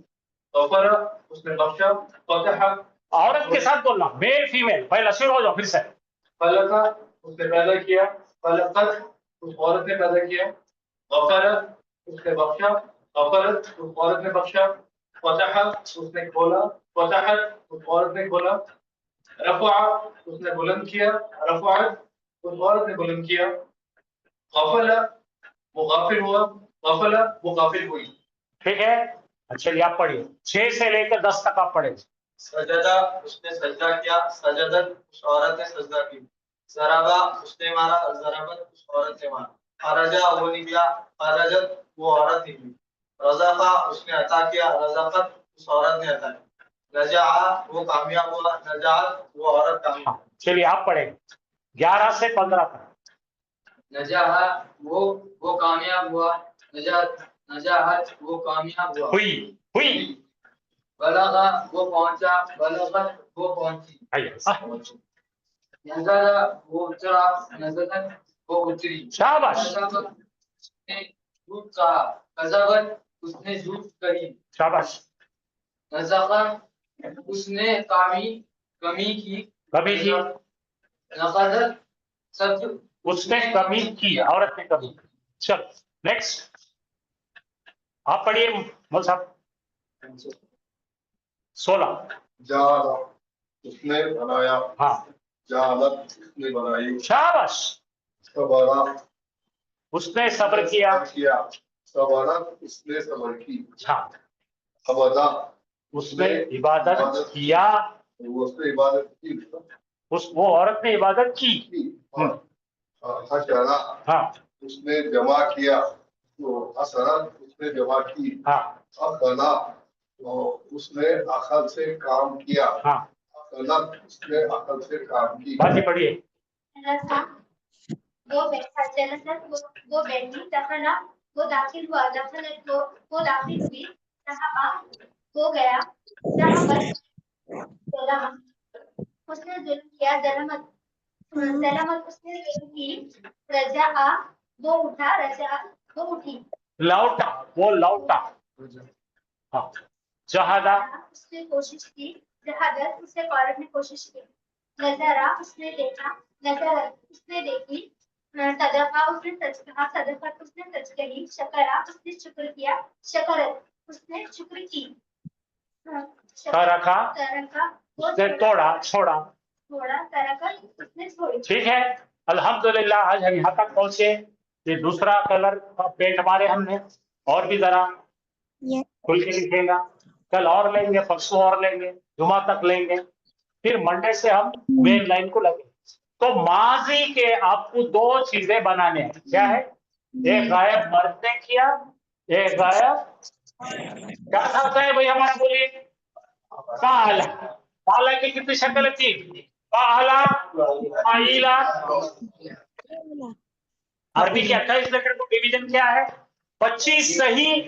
उसने बख्शा, फतहा औरत के साथ बोलना, मेल फीमेल. पहला शुरू हो जाओ फिर से. खलका उसने पैदा किया, खलकत उस औरत ने पैदा किया, गफरा उसने बख्शा, गफरत उस औरत ने बख्शा, फतहा उसने खोला, फतहत उस औरत ने खोला, रफ़ा उसने बुलंद किया, रफ़अत उस औरत ने बुलंद किया, गफला वो गाफिल हुआ, गफला वो गाफिल हुई. ठीक है. अच्छा ये आप पढ़िए, 6 से लेकर 10 तक आप पढ़े. सजदा उसने सजदा किया, सजदत उस औरत ने सजदा की, ज़रबा उसने मारा, ज़रबत उस औरत ने मारा, खरजा वो निकला, खरजत वो औरत निकली, रज़क़ा उसने अता किया, रज़क़त उस औरत ने अता किया, नजा वो कामयाब हुआ, नजात वो औरत कामयाब. चलिए आप पढ़े 11 से 15 तक. नजा वो कामयाब हुआ, नजाहत वो कामयाब हुआ, हुई. बलगा वो पहुंचा, बलगत वो पहुंची, नज़ला वो उतरा, नज़लत वो उतरी. शाबाश. कज़बत उसने झूठ कहा, कज़बत उसने झूठ कही. शाबाश. नज़क़ा उसने कमी की. नक़दत सत्य उसने कमी की, औरत ने कमी की. चल नेक्स्ट आप पढ़िए मौलवी साहब. 16. जाला उसने बनाया, हाँ जालत उसने बनाई, शाबाश. सबरा उसने सब्र किया, सबरत उसने सब्र की, हाँ. अबदा उसने इबादत किया, उसने इबादत की, वो औरत ने इबादत की. हशरा हाँ उसने जमा किया, तो असरत उसने जमा की, हाँ अखला तो उसने अकल से काम किया, हाँ. अकलत उसने अकल से काम की. बाकी पढ़िए. वो बैठा, जलसत वो बैठी, दखला वो दाखिल हुआ, दखलत वो दाखिल हुई, ज़हबा वो गया, ज़हबत उसने जुल्म किया, ज़लमत उसने जुल्म की, रजा वो उठा, रजा वो उठी, लौटा वो लौटा. हाँ. जहादा उसने कोशिश की, जहादत उससे औरत ने कोशिश की, नजरा उसने देखा, नजरत उसने देखी, सदका उसने सच कहा, सदकत उसने सच कही, शकरा उसने शुक्र किया, शकरत उसने शुक्र की. तरका तरका वो उसने तोड़ा छोड़ा। थोड़ा तरका उसने छोड़ी। ठीक है, अल्हम्दुलिल्लाह आज हम यहाँ तक पहुंचे। ये दूसरा कलर का पेंट मारे हमने, और भी जरा ये खुल के लिखेगा। कल और लेंगे, परसों और लेंगे, जुमा तक लेंगे, फिर मंडे से हम मेन लाइन को लगेंगे। तो माजी के आपको दो चीजें बनाने हैं। क्या है? एक गायब मर्द ने किया, एक गायब क्या था है भाई हमारा, बोलिए। काला, काला की कितनी शक्ल थी? काला, आइला। अरबी के 28 लेटर को डिवीजन क्या है? 25 सही,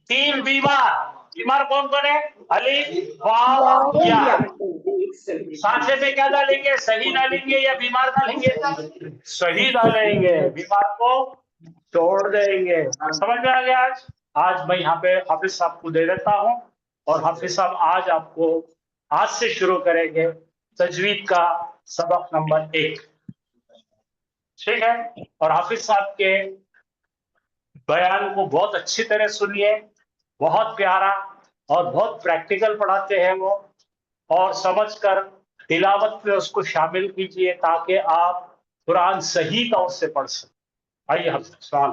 3 बीमार। बीमार कौन कौन है? अलिफ, वाव, या। साथे में क्या डालेंगे? सही डालेंगे या बीमार डालेंगे? सही डालेंगे, बीमार को छोड़ देंगे। समझ में आ गया? आज मैं यहाँ पे हाफिज साहब को दे देता हूँ, और हाफिज साहब आज आपको आज से शुरू करेंगे तजवीद का सबक नंबर 1। ठीक है? और हाफिज साहब के बयान को बहुत अच्छी तरह सुनिए, बहुत प्यारा और बहुत प्रैक्टिकल पढ़ाते हैं वो, और समझकर तिलावत में उसको शामिल कीजिए ताकि आप कुरान सही तौर से पढ़ सकें। आइए हम सवाल।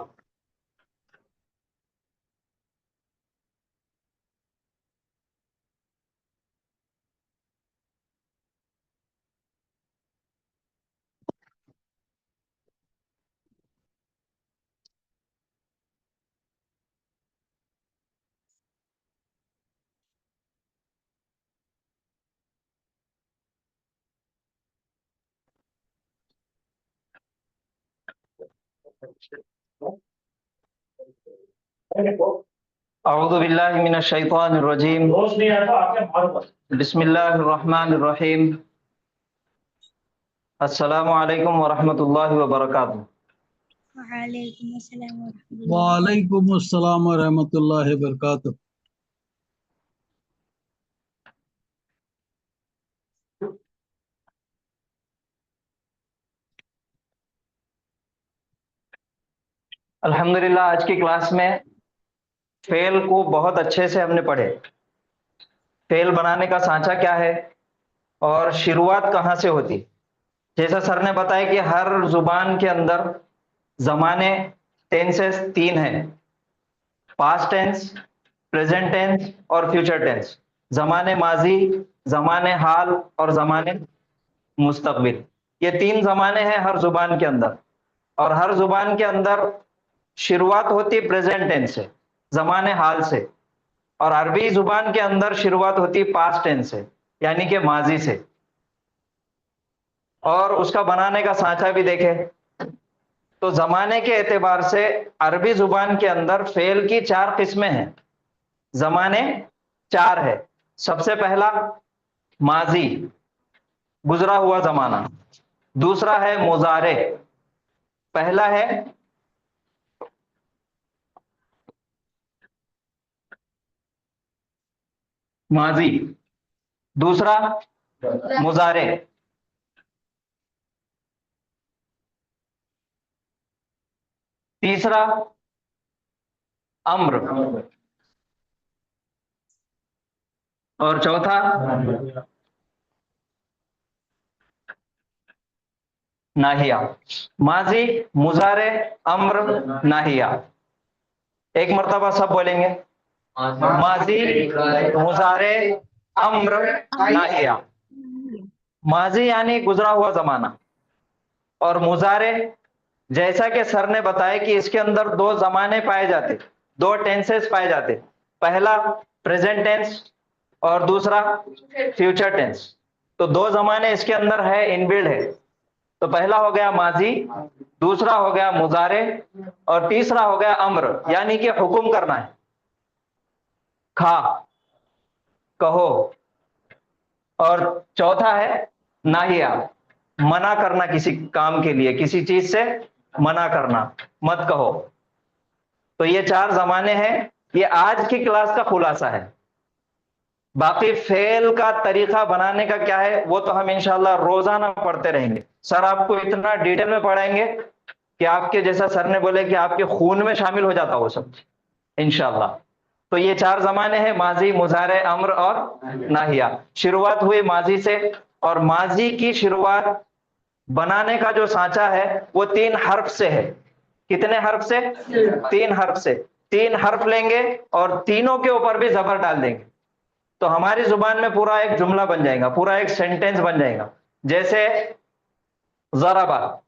अऊज़ु बिल्लाहि मिनश शैतानिर रजीम। बिस्मिल्लाहिर्रहमानिर्रहीम। अस्सलामु अलैकुम व रहमतुल्लाहि व बरकातुहू। वालेकुम अस्सलाम व रहमतुल्लाहि व बरकातुहू। अल्हम्दुलिल्लाह आज की क्लास में फेल को बहुत अच्छे से हमने पढ़े। फेल बनाने का सांचा क्या है और शुरुआत कहाँ से होती। जैसा सर ने बताया कि हर जुबान के अंदर जमाने टेंसेस 3 हैं, पास्ट टेंस, प्रेजेंट टेंस और फ्यूचर टेंस। जमाने माजी, जमाने हाल और जमाने मुस्तकबिल, ये 3 जमाने हैं हर जुबान के अंदर। और हर जुबान के अंदर शुरुआत होती प्रेजेंट टेंस से, जमाने हाल से, और अरबी जुबान के अंदर शुरुआत होती पास्ट टेंस से, यानी कि माजी से। और उसका बनाने का सांचा भी देखे तो जमाने के एतबार से अरबी जुबान के अंदर फेल की 4 किस्में हैं। जमाने 4 है। सबसे पहला माजी, गुजरा हुआ जमाना। दूसरा है मुजारे। पहला है माजी, दूसरा मुजारे, तीसरा अम्र, और चौथा नाहिया। माजी, मुजारे, अम्र, नाहिया। एक मर्तबा सब बोलेंगे, माजी, मुजारे, अम्र, नाहिया। माजी यानी गुजरा हुआ जमाना, और मुजारे जैसा कि सर ने बताया कि इसके अंदर 2 जमाने पाए जाते, 2 टेंसेस पाए जाते। पहला प्रेजेंट टेंस और दूसरा फ्यूचर टेंस। तो 2 जमाने इसके अंदर है, इनबिल्ड है। तो पहला हो गया माजी, दूसरा हो गया मुजारे, और तीसरा हो गया अम्र, यानी कि हुक्म करना है, खा, कहो। और चौथा है नाहिया, मना करना, किसी काम के लिए, किसी चीज से मना करना, मत कहो। तो ये 4 जमाने हैं। ये आज की क्लास का खुलासा है। बाकी फेल का तरीका बनाने का क्या है वो तो हम इंशाल्लाह रोजाना पढ़ते रहेंगे। सर आपको इतना डिटेल में पढ़ाएंगे कि आपके, जैसा सर ने बोले कि आपके खून में शामिल हो जाता वो सब इंशाल्लाह। तो ये 4 जमाने हैं, माजी, मुजारे, अम्र और नाहिया। शुरुआत हुई माजी से, और माजी की शुरुआत बनाने का जो सांचा है वो 3 हर्फ से है। कितने हर्फ से? 3 हर्फ से। 3 हर्फ लेंगे और तीनों के ऊपर भी जबर डाल देंगे, तो हमारी जुबान में पूरा एक जुमला बन जाएगा, पूरा एक सेंटेंस बन जाएगा। जैसे ज़रबा,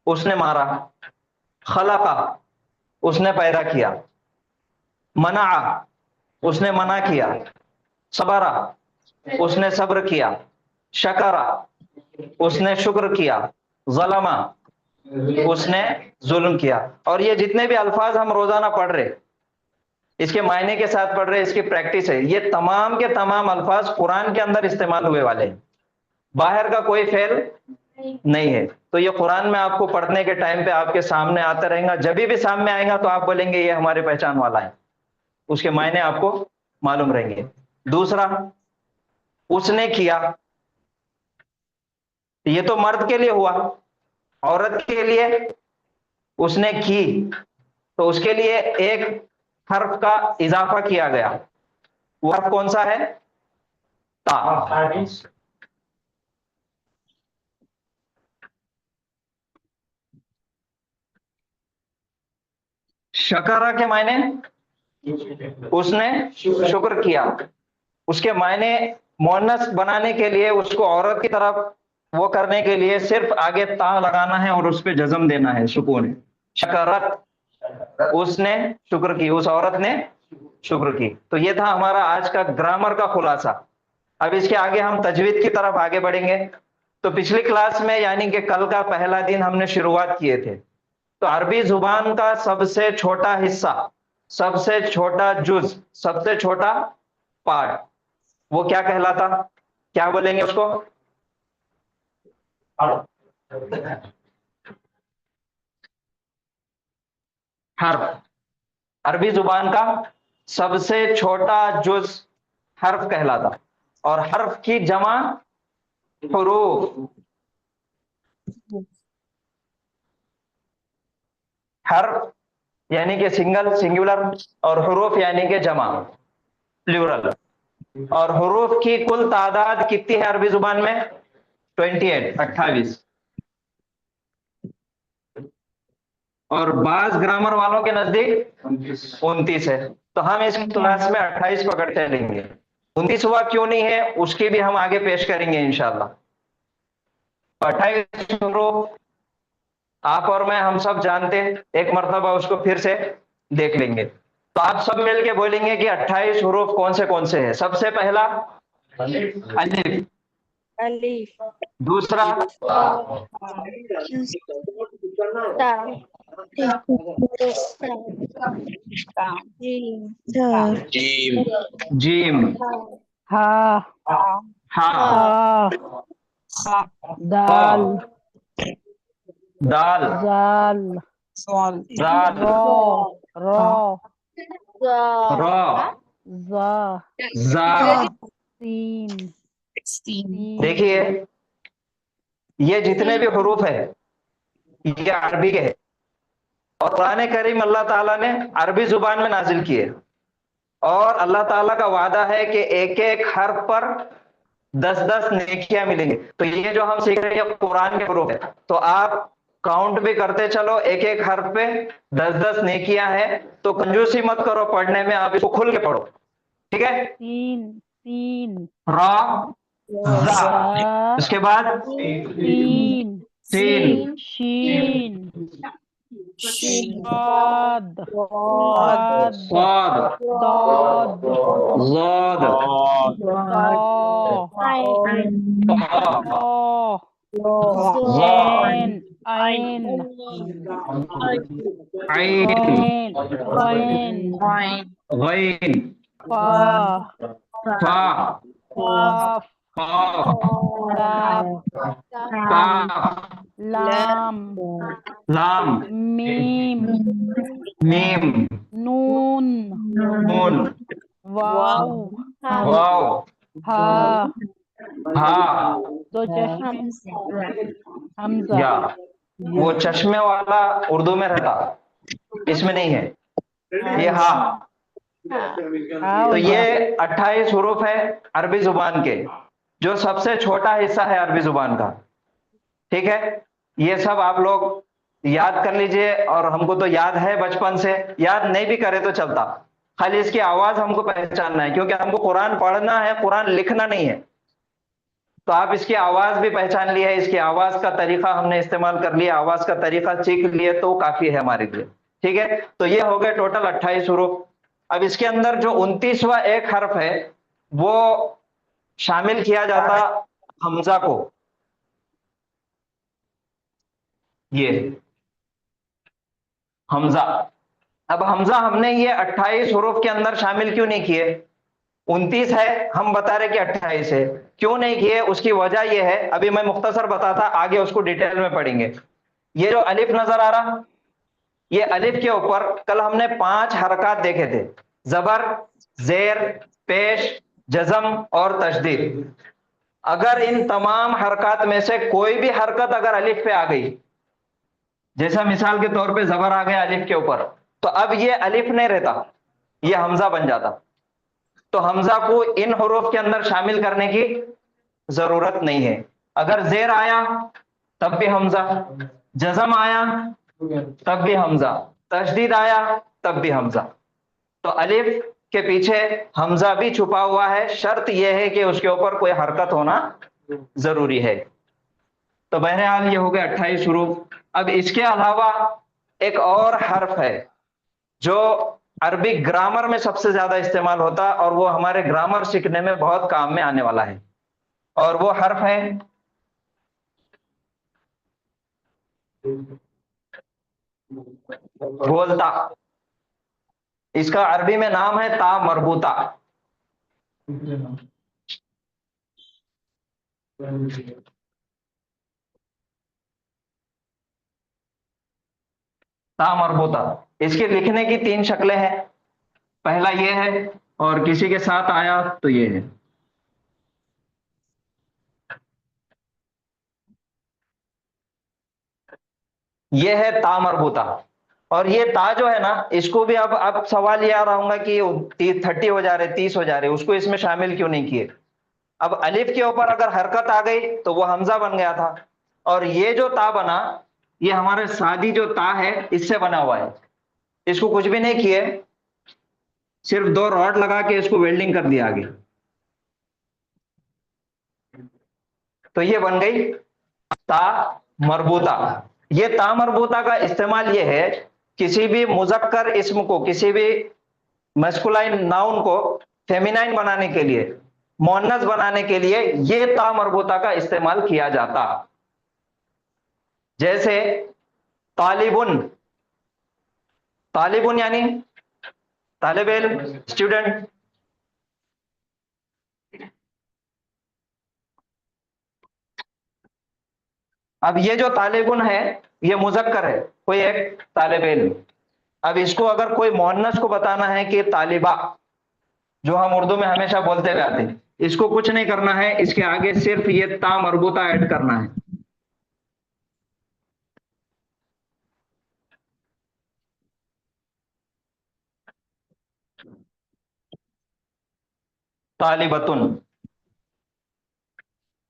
उसने मारा। खलका, उसने पैदा किया। मना, उसने मना किया। सबरा, उसने सब्र किया। शकरा, उसने शुक्र किया। ज़लमा, उसने जुल्म किया। और ये जितने भी अल्फाज हम रोजाना पढ़ रहे, इसके मायने के साथ पढ़ रहे, इसकी प्रैक्टिस है, ये तमाम के तमाम अल्फाज कुरान के अंदर इस्तेमाल हुए वाले हैं, बाहर का कोई फेल नहीं है। तो ये कुरान में आपको पढ़ने के टाइम पे आपके सामने आता रहेगा, जब भी सामने आएगा तो आप बोलेंगे ये हमारे पहचान वाला है, उसके मायने आपको मालूम रहेंगे। दूसरा, उसने किया, ये तो मर्द के लिए हुआ। औरत के लिए उसने की, तो उसके लिए एक हर्फ का इजाफा किया गया। वो हर्फ कौन सा है? ता। शकरा के मायने उसने शुक्र किया। उसके मायने मोनस बनाने के लिए, उसको औरत की तरफ वो करने के लिए सिर्फ आगे ता लगाना है और उस पे जज्म देना है, सुकून। शकरत, उसने शुक्र की, उस औरत ने शुक्र की। तो ये था हमारा आज का ग्रामर का खुलासा। अब इसके आगे हम तजवीद की तरफ आगे बढ़ेंगे। तो पिछली क्लास में, यानी कि कल का पहला दिन, हमने शुरुआत किए थे। तो अरबी जुबान का सबसे छोटा हिस्सा, सबसे छोटा जुज, सबसे छोटा पार्ट, वो क्या कहलाता? क्या बोलेंगे उसको? हर्फ। अरबी जुबान का सबसे छोटा जुज हर्फ कहलाता, और हर्फ की जमा हुरूफ। हर्फ यानी कि सिंगल, सिंगुलर, और हुरूफ यानी कि जमा, प्लूरल। और हुरूफ की कुल तादाद कितनी है अरबी जुबान में? 28, 28। और बाज ग्रामर वालों के नजदीक 29 है। तो हम इस क्लास में 28 पकड़ चलेंगे। 29वां क्यों नहीं है उसकी भी हम आगे पेश करेंगे इंशाल्लाह। 28 हुरूफ आप और मैं, हम सब जानते हैं, एक मर्तबा उसको फिर से देख लेंगे। तो आप सब मिलके बोलेंगे कि 28 हुरूफ कौन से हैं। सबसे पहला अलिफ, अलीफ, दूसरा जीम, हा, हा, दाल, दाल, जाल, राल, रो, रा, जा, जा। सीन। देखिए, ये जितने भी हुरूफ है ये अरबी के हैं, और कुरान करीम अल्लाह ताला ने अरबी जुबान में नाजिल किए। और अल्लाह ताला का वादा है कि एक एक हर्फ पर 10-10 नेकियां मिलेंगी। तो ये जो हम सीख रहे हैं कुरान के हुरूफ है, तो आप काउंट भी करते चलो, एक एक हर्फ पे 10-10 नेकियां हैं। तो कंजूसी मत करो पढ़ने में, आप इसको खुल के पढ़ो, ठीक है? सीन, रा, जा, उसके बाद सीन, सीन, शीन, साद, साद, दाद, ज़ाद, ज़ैन, आइन, आइन, गैन, फा, फा, काफ, काफ, काफ, लाम, लाम, मीम, मीम, नून, नून, वाव, वाव, हा, हा, दो चश्मे, हमजा, या। वो चश्मे वाला उर्दू में रहता, इसमें नहीं है। ये हा, तो ये 28 हुरूफ है अरबी जुबान के, जो सबसे छोटा हिस्सा है अरबी जुबान का। ठीक है, ये सब आप लोग याद कर लीजिए, और हमको तो याद है बचपन से, याद नहीं भी करे तो चलता, खाली इसकी आवाज हमको पहचानना है, क्योंकि हमको कुरान पढ़ना है, कुरान लिखना नहीं है। तो आप इसकी आवाज भी पहचान ली है, इसकी आवाज का तरीका हमने इस्तेमाल कर लिया, आवाज का तरीका सीख लिए तो काफी है हमारे लिए। ठीक है, तो ये हो गए टोटल 28 हुरूफ। अब इसके अंदर जो 29वां एक हर्फ है वो शामिल किया जाता हमजा को। ये हमजा, अब हमजा हमने ये 28 हुरूफ के अंदर शामिल क्यों नहीं किए? 29 है, हम बता रहे कि 28 है, क्यों नहीं किए? उसकी वजह यह है, अभी मैं मुख्तसर बताता, आगे उसको डिटेल में पढ़ेंगे। ये जो अलिफ नजर आ रहा, ये अलिफ के ऊपर कल हमने 5 हरकत देखे थे, जबर, जेर, पेश, जज़म और तशदीद। अगर इन तमाम हरकत में से कोई भी हरकत अगर अलिफ पे आ गई, जैसा मिसाल के तौर पे जबर आ गया अलिफ के ऊपर, तो अब ये अलिफ नहीं रहता, ये हमजा बन जाता। तो हमजा को इन हुरूफ के अंदर शामिल करने की जरूरत नहीं है। अगर जेर आया तब भी हमजा, जज़म आया तब भी हमजा, तशदीद आया तब भी हमजा। तो अलिफ के पीछे हमजा भी छुपा हुआ है, शर्त यह है कि उसके ऊपर कोई हरकत होना जरूरी है। तो बहरहाल ये हो गए 28 हुरूफ। अब इसके अलावा एक और हर्फ है जो अरबी ग्रामर में सबसे ज्यादा इस्तेमाल होता है, और वो हमारे ग्रामर सीखने में बहुत काम में आने वाला है, और वो हर्फ है गोलता। इसका अरबी में नाम है ता मरबूता। ता मरबूता, इसके लिखने की 3 शक्लें हैं। पहला ये है, और किसी के साथ आया तो ये है। ये है ता मरबूता, और ये ता जो है ना, इसको भी अब सवाल ये आ रहा होगा कि 30 हो जा रहे, 30 हो जा रहे, उसको इसमें शामिल क्यों नहीं किए? अब अलिफ के ऊपर अगर हरकत आ गई तो वो हमजा बन गया था, और ये जो ता बना, ये हमारे सादी जो ता है इससे बना हुआ है। इसको कुछ भी नहीं किए, सिर्फ 2 रॉड लगा के इसको वेल्डिंग कर दिया आगे, तो ये बन गई ता मरबूता। ये ता मरबूता का इस्तेमाल ये है, किसी भी मुजक्कर इस्म को, किसी भी मस्कुलाइन नाउन को फेमिनाइन बनाने के लिए, मुअन्नस बनाने के लिए ये ता मरबूता का इस्तेमाल किया जाता। जैसे तालिबुन, तालिबुन यानी तालिब इल्म, स्टूडेंट। अब ये जो तालिबुन है ये मुजक्कर है, कोई एक तालिब इल्म। अब इसको अगर कोई मुअन्नस को बताना है कि तालिबा, जो हम उर्दू में हमेशा बोलते हुए आते हैं, इसको कुछ नहीं करना है, इसके आगे सिर्फ ये ता मरबूता ऐड करना है। तालिबतुन,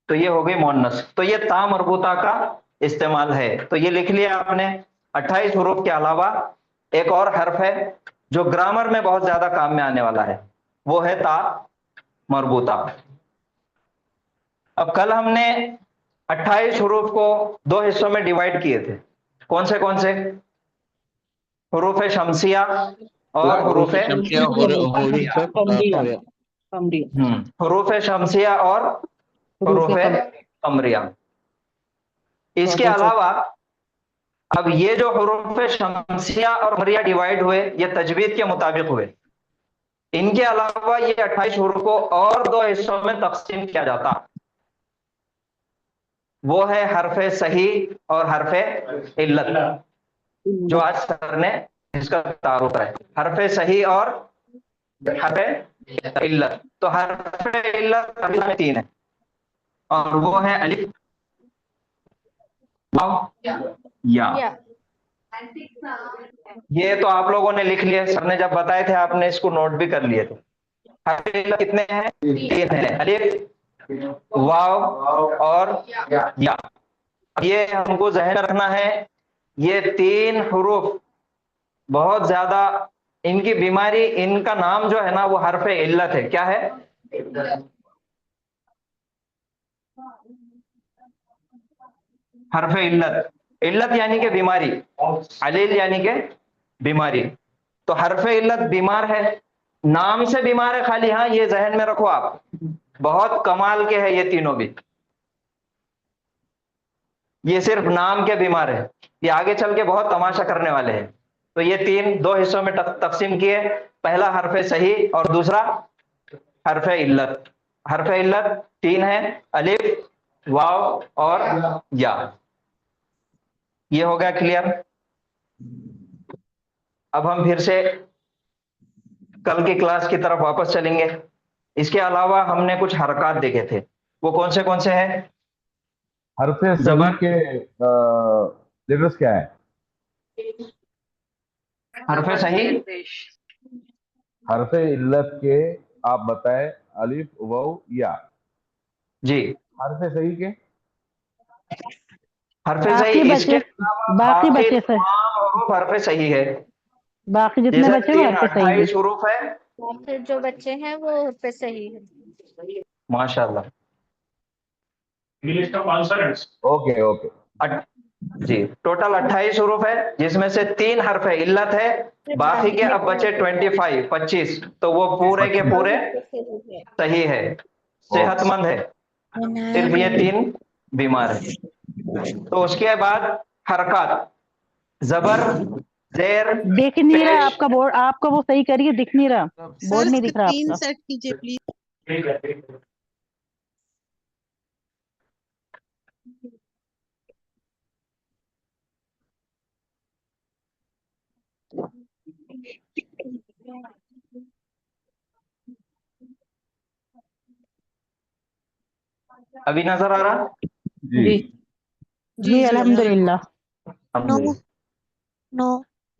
तो ये हो गई मुअन्नस। तो ये ता मरबूता का इस्तेमाल है। तो ये लिख लिया आपने। 28 हुरूफ के अलावा एक और हर्फ है जो ग्रामर में बहुत ज्यादा काम में आने वाला है, वो है ता मरबूता। अब कल हमने 28 हुरूफ को 2 हिस्सों में डिवाइड किए थे। कौन से? हुरूफ शमसिया और हुरूफ शमसिया और हुरूफ कमरिया। इसके अलावा अब ये जो हुरूफ शमसिया और कमरिया डिवाइड हुए, ये तजवीद के मुताबिक हुए। इनके अलावा ये 28 हुरूफ को और 2 हिस्सों में तकसीम किया जाता, वो है हरफे सही और हरफे इल्लत, जो आज सर ने इसका तारुफ है, हरफे सही और हरफे इल्लत। तो हरफे इल्लत अभी में 3 है, और वो है अलिफ, वाव, या। ये तो आप लोगों ने लिख लिया, सर ने जब बताए थे आपने इसको नोट भी कर लिए थे। हरफ इल्लत कितने हैं? 3 हैं, अलिफ, वाव और या। ये हमको जहन में रखना है, ये 3 हुरूफ बहुत ज्यादा, इनकी बीमारी, इनका नाम जो है ना वो हरफ इल्लत है। क्या है? हरफ इल्लत। इल्लत यानी कि बीमारी, अलील यानी कि बीमारी। तो हरफ इल्लत बीमार है, नाम से बीमार है खाली। हाँ, ये जहन में रखो आप, बहुत कमाल के हैं ये तीनों भी। ये सिर्फ नाम के बीमार है, ये आगे चल के बहुत तमाशा करने वाले हैं। तो ये 2 हिस्सों में तकसीम किए, पहला हरफ सही और दूसरा हरफ इल्लत। हरफ इल्लत 3 है, अलिफ, वाव और या। ये हो गया क्लियर। अब हम फिर से कल की क्लास की तरफ वापस चलेंगे। इसके अलावा हमने कुछ हरकत देखे थे, वो कौन से हैं? हरफ सही जबर के लेटर्स क्या है? हरफ सही, हरफ इल्लत के आप बताए, अलिफ, वाव, या। जी। हरफ सही के हरफ बाकी सही, बचे, इसके अलावा बाकी बाकी बचे सर, तमाम हुरूफ हरफ सही है। बाकी जितने जैसे बचे वो हर पे सही है। 28 हुरूफ है। फिर जो बच्चे हैं वो पे सही है। माशाल्लाह। इंग्लिश का कॉन्सोनेंट्स। Okay okay. जी, टोटल 28 हुरूफ है, जिसमें से 3 हरफ इल्लत है, बाकी के अब बचे 25। तो वो पूरे के पूरे सही है, सेहतमंद है, सिर्फ ये 3 बीमार है। तो उसके बाद हरकत, जबर, जेर, दिख नहीं रहा पेश। आपका बोर्ड, आपका वो सही करिए, दिख नहीं रहा, बोर्ड नहीं दिख रहा स्क्रीन आपका। सेट कीजिए प्लीज। ठीक है, ठीक है। अभी नजर आ रहा? जी जी अल्हम्दुलिल्लाह। नो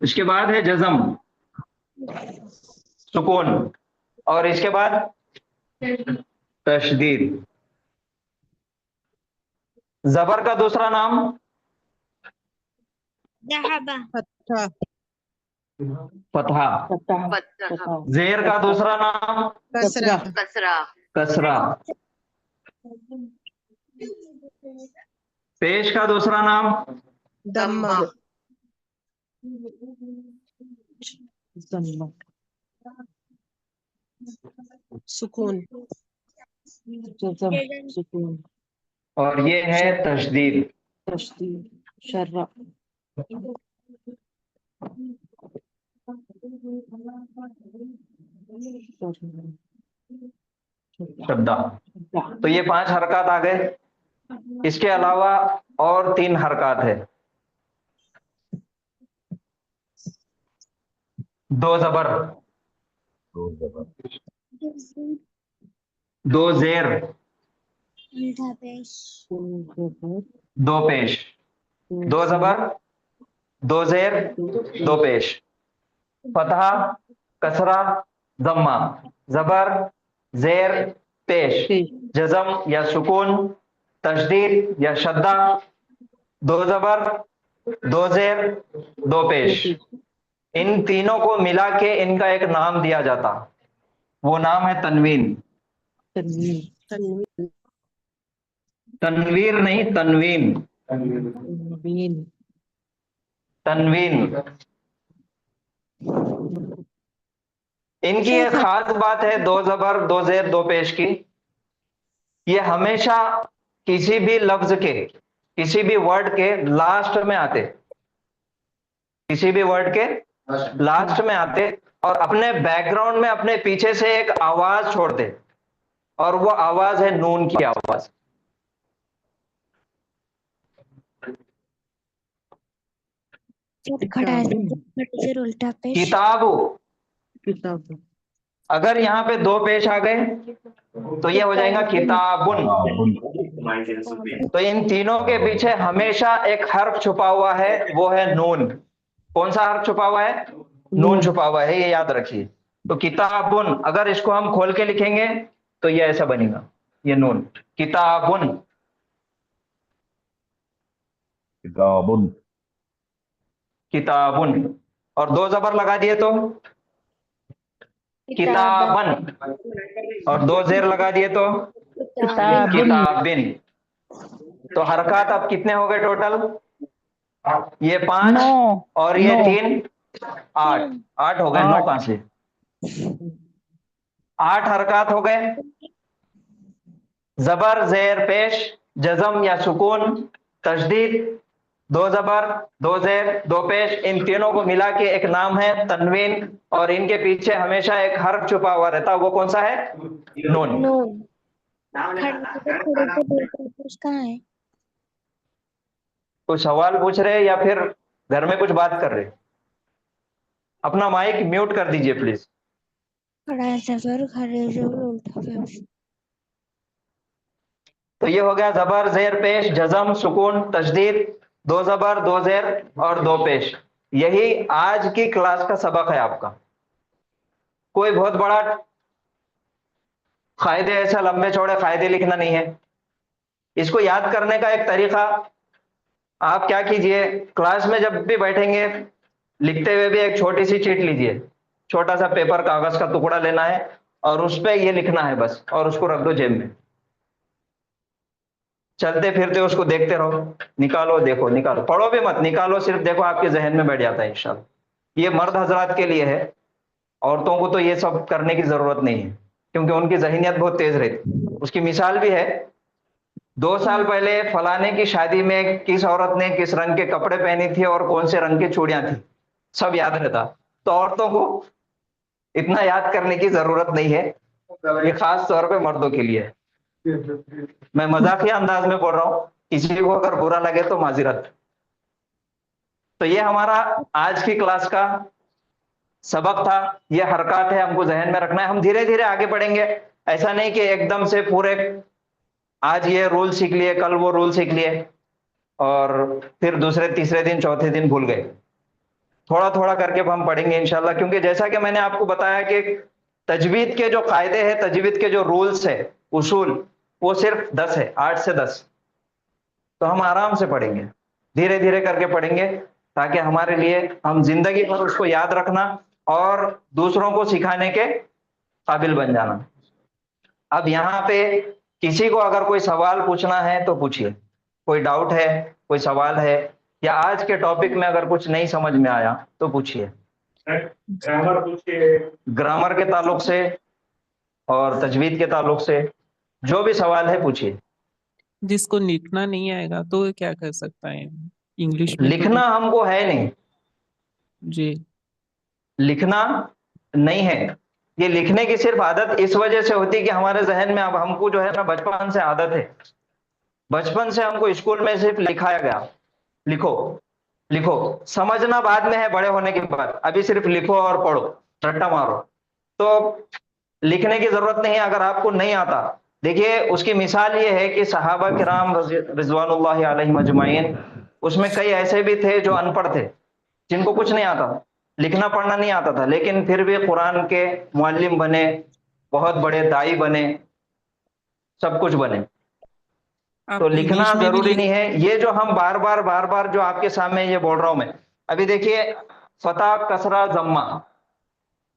इसके बाद है जज़म, सुकून, और इसके बाद तशदीद। जबर का दूसरा नाम फतहा। जेर का दूसरा नाम कसरा। पेश का दूसरा नाम दम्मा। सुकून। सुकून। और ये है तशदीद। शर्रा। शद्दा। तो ये 5 हरकत आ गए। इसके अलावा और 3 हरकत है, 2 जबर, 2 जेर, 2 पेश। 2 जबर, 2 जेर, 2 पेश। फतहा, कसरा, जम्मा, जबर, जेर, पेश, जज़म या सुकून, तशदीद या शद्दा, 2 जबर, 2 जेर, 2 पेश। इन तीनों को मिला के इनका एक नाम दिया जाता, वो नाम है तनवीन। तनवीर नहीं, तनवीन। तनवीन। इनकी एक खास बात है 2 जबर, 2 जेर, 2 पेश की। ये हमेशा किसी भी लफ्ज के, किसी भी वर्ड के लास्ट में आते, किसी भी वर्ड के लास्ट में आते, और अपने बैकग्राउंड में अपने पीछे से एक आवाज छोड़ते, और वो आवाज है नून की आवाज। किताब। अगर यहाँ पे 2 पेश आ गए तो ये हो जाएगा किताबुन। तो इन तीनों के पीछे हमेशा एक हर्फ छुपा हुआ है, वो है नून। कौन सा हर्फ छुपा हुआ है? नून छुपा हुआ है, ये याद रखिए। तो किताबुन, अगर इसको हम खोल के लिखेंगे तो ये ऐसा बनेगा, ये नून, किताबुन। किताबुन। किताबुन, और दो जबर लगा दिए तो किताबन, और दो जेर लगा दिए तो किताबिन। किताबिन। तो हरकत अब कितने हो गए टोटल? ये 5 9 और ये 9 3, 8। 8 हो गए, 9 कहां से? 8 हरकत हो गए। जबर, जेर, पेश, जजम या सुकून, तशदीद, दो जबर, दो जेर, दो पेश, इन तीनों को मिला के एक नाम है तनवीन, और इनके पीछे हमेशा एक हर्फ छुपा हुआ रहता है, वो कौन सा है? नून। कहाँ है? कुछ सवाल पूछ रहे या फिर घर में कुछ बात कर रहे? अपना माइक म्यूट कर दीजिए प्लीज। तो ये हो गया जबर, जेर, पेश, जजम, सुकून, तशदीद, दो जबर, दो जेर और दो पेश। यही आज की क्लास का सबक है आपका। कोई बहुत बड़ा कायदे, ऐसा लंबे चौड़े कायदे लिखना नहीं है। इसको याद करने का एक तरीका, आप क्या कीजिए, क्लास में जब भी बैठेंगे लिखते हुए भी एक छोटी सी चीट लीजिए, छोटा सा पेपर, कागज का टुकड़ा लेना है और उस पर ये लिखना है बस, और उसको रख दो जेब में। चलते फिरते उसको देखते रहो, निकालो, देखो, निकालो, पढ़ो भी मत, निकालो, सिर्फ देखो, आपके जहन में बैठ जाता है इंशाल्लाह। ये मर्द हजरात के लिए है, औरतों को तो ये सब करने की जरूरत नहीं है, क्योंकि उनकी जहनियत बहुत तेज रहती। उसकी मिसाल भी है, 2 साल पहले फलाने की शादी में किस औरत ने किस रंग के कपड़े पहनी थी और कौन से रंग की चूड़ियां थी, सब याद रहता। तो औरतों को इतना याद करने की जरूरत नहीं है, ये खास तौर पे मर्दों के लिए है। मैं मजाकिया अंदाज में बोल रहा हूं, किसी को अगर बुरा लगे तो माजिरत। तो ये हमारा आज की क्लास का सबक था, ये हरकत है, हमको जहन में रखना है। हम धीरे धीरे आगे बढ़ेंगे, ऐसा नहीं कि एकदम से पूरे आज ये रूल सीख लिए, कल वो रूल सीख लिए और फिर दूसरे तीसरे दिन चौथे दिन भूल गए। थोड़ा थोड़ा करके हम पढ़ेंगे इंशाल्लाह, क्योंकि जैसा कि मैंने आपको बताया कि तजवीद के जो कायदे हैं, तजवीद के जो रूल्स है, उसूल, वो सिर्फ 10 है, 8 से 10। तो हम आराम से पढ़ेंगे, धीरे धीरे करके पढ़ेंगे, ताकि हमारे लिए, हम जिंदगी भर उसको याद रखना और दूसरों को सिखाने के काबिल बन जाना। अब यहाँ पे किसी को अगर कोई सवाल पूछना है तो पूछिए, कोई डाउट है, कोई सवाल है, या आज के टॉपिक में अगर कुछ नहीं समझ में आया तो पूछिए। ग्रामर पूछिए, ग्रामर के ताल्लुक से और तजवीद के ताल्लुक से जो भी सवाल है पूछिए। जिसको लिखना नहीं आएगा तो वो क्या कर सकता है? इंग्लिश में तो लिखना हमको है नहीं, जी, लिखना नहीं है। ये लिखने की सिर्फ आदत इस वजह से होती है कि हमारे जहन में, अब हमको जो है ना बचपन से आदत है, बचपन से हमको स्कूल में सिर्फ लिखाया गया, लिखो लिखो। समझना बाद में है, बड़े होने के बाद। अभी सिर्फ लिखो और पढ़ो, रट्टा मारो। तो लिखने की जरूरत नहीं है अगर आपको नहीं आता। देखिए, उसकी मिसाल ये है कि सहाबा किराम रिजवानुल्लाहि अलैहिम अजमाइन, उसमें कई ऐसे भी थे जो अनपढ़ थे, जिनको कुछ नहीं आता था, लिखना पढ़ना नहीं आता था, लेकिन फिर भी कुरान के मुअल्लिम बने, बहुत बड़े दाई बने, सब कुछ बने। आप तो लिखना इंग्लिश में भी जरूरी लिख नहीं है। ये जो हम बार बार जो आपके सामने ये बोल रहा हूं मैं, अभी देखिए, फतह, कसरा, जम्मा,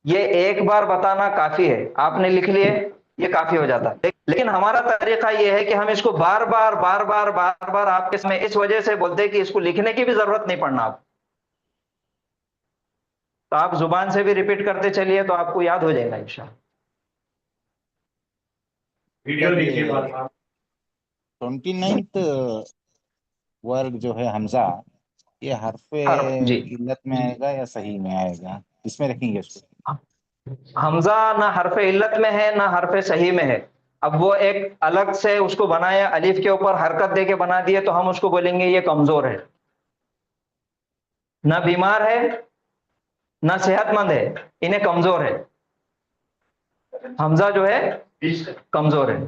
ये एक बार बताना काफी है, आपने लिख लिए, ये काफी हो जाता है। लेकिन हमारा तरीका ये है कि हम इसको बार बार आपके सामने इस वजह से बोलते हैं कि इसको लिखने की भी जरूरत नहीं पड़ना आप, तो आप जुबान से भी रिपीट करते चलिए तो आपको याद हो जाएगा इंशाल्लाह। वीडियो देखिए बाद में। 29th वर्ग जो है हमजा, ये हरफे जी, इल्लत में आएगा या सही में आएगा, इसमें रखेंगे उसको। हमजा ना हरफे इल्लत में है ना हरफे सही में है। अब वो एक अलग से उसको बनाया, अलिफ के ऊपर हरकत देके बना दिए, तो हम उसको बोलेंगे ये कमजोर है, ना बीमार है ना सेहतमंद है, इन्हें कमजोर है। हमजा जो है कमजोर है।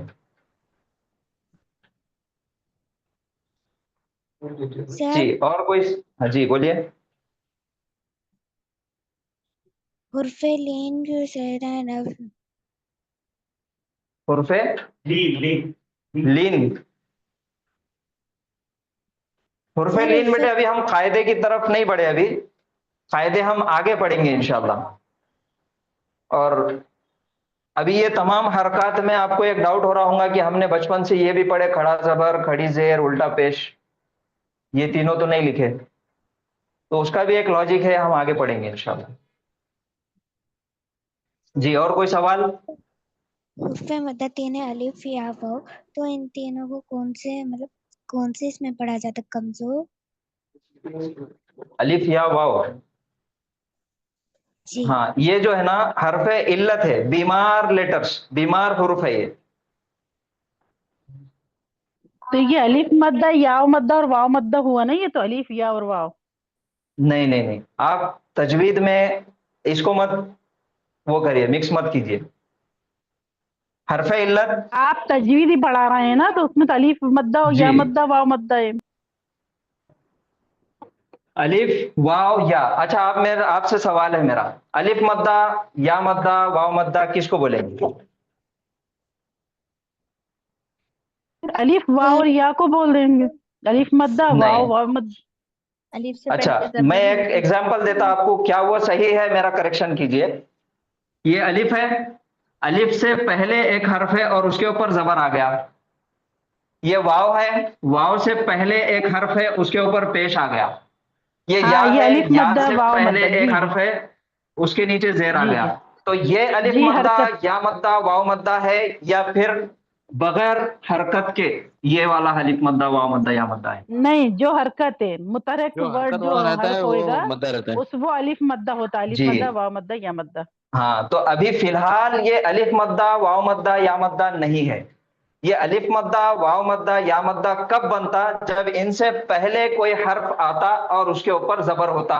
जी, और कोई? हाँ जी, बोलिए। हुर्फे लीन जो ज़ेर हुर्फे लीन लीन। हुर्फे सर लीन बेटे उर्फे अभी हम कायदे की तरफ नहीं बढ़े, अभी कायदे हम आगे पढ़ेंगे इंशाल्लाह। और अभी ये तमाम हरकत में आपको एक डाउट हो रहा होगा कि हमने बचपन से ये भी पढ़े, खड़ा जबर, खड़ी जेर, उल्टा पेश, ये तीनों तो नहीं लिखे, तो उसका भी एक लॉजिक है, हम आगे पढ़ेंगे इंशाल्लाह। जी और कोई सवाल? हुर्फे मद्दा तीन अलिफ या वाव, तो इन तीनों को कौन से इसमें पढ़ा जाता है? कमजोर अलिफ या वाव, जी। हाँ ये जो है ना हरफे इल्लत है, बीमार लेटर्स, बीमार हुरूफ है ये। तो ये अलिफ मद्दा, याव मद्दा और वाव मद्दा हुआ ना, ये तो अलिफ या और वाव। नहीं नहीं नहीं, आप तजवीद में इसको मत वो करिए, मिक्स मत कीजिए। हरफे इल्लत आप तजवीद ही पढ़ा रहे हैं ना, तो उसमें तो अलिफ मद्दा और या जी, मद्दा वाव मद्दा है। अलिफ वाव या। अच्छा आप मेरा, आपसे सवाल है मेरा, अलिफ मद्दा, या मद्दा, वाव मद्दा किसको बोलेंगे? अलिफ वाव और या को बोल देंगे, अलिफ मद्दा वाव नहीं, वाव मद्दा। अलीफ से अच्छा पहले मैं जबर एक एग्जांपल देता आपको, क्या वो सही है, मेरा करेक्शन कीजिए। ये अलिफ है, अलिफ से पहले एक हर्फ है और उसके ऊपर जबर आ गया। ये वाव है, वाव से पहले एक हर्फ है, उसके ऊपर पेश आ गया। ये या हाँ, ये है, अलिफ या मद्दा से वाव पहले मद्दा। जी एक जी हर्फ है, उसके नीचे जेर आ जी गया। जी तो ये अलिफ जी मद्दा, हरकत। या मद्दा, वाव मद्दा है, या फिर बगैर हरकत के ये वाला अलिफ मद्दा, वाव मद्दा, या मद्दा है? नहीं, जो हरकत है, मुतहरक जो वर्ड हरकत जो वाला रहता है हर्फ वो होएगा मद्दा रहता है। उस वो अलिफ मद्दा होता है, अलिफ जी मद्दा वाव मद्दा या मद्दा। हाँ, तो अभी फिलहाल ये अलिफ मद्दा, वाव मद्दा, या मद्दा नहीं है। ये अलिफ मद्दा, वाव मद्दा, या मद्दा कब बनता? जब इनसे पहले कोई हर्फ आता और उसके ऊपर जबर होता।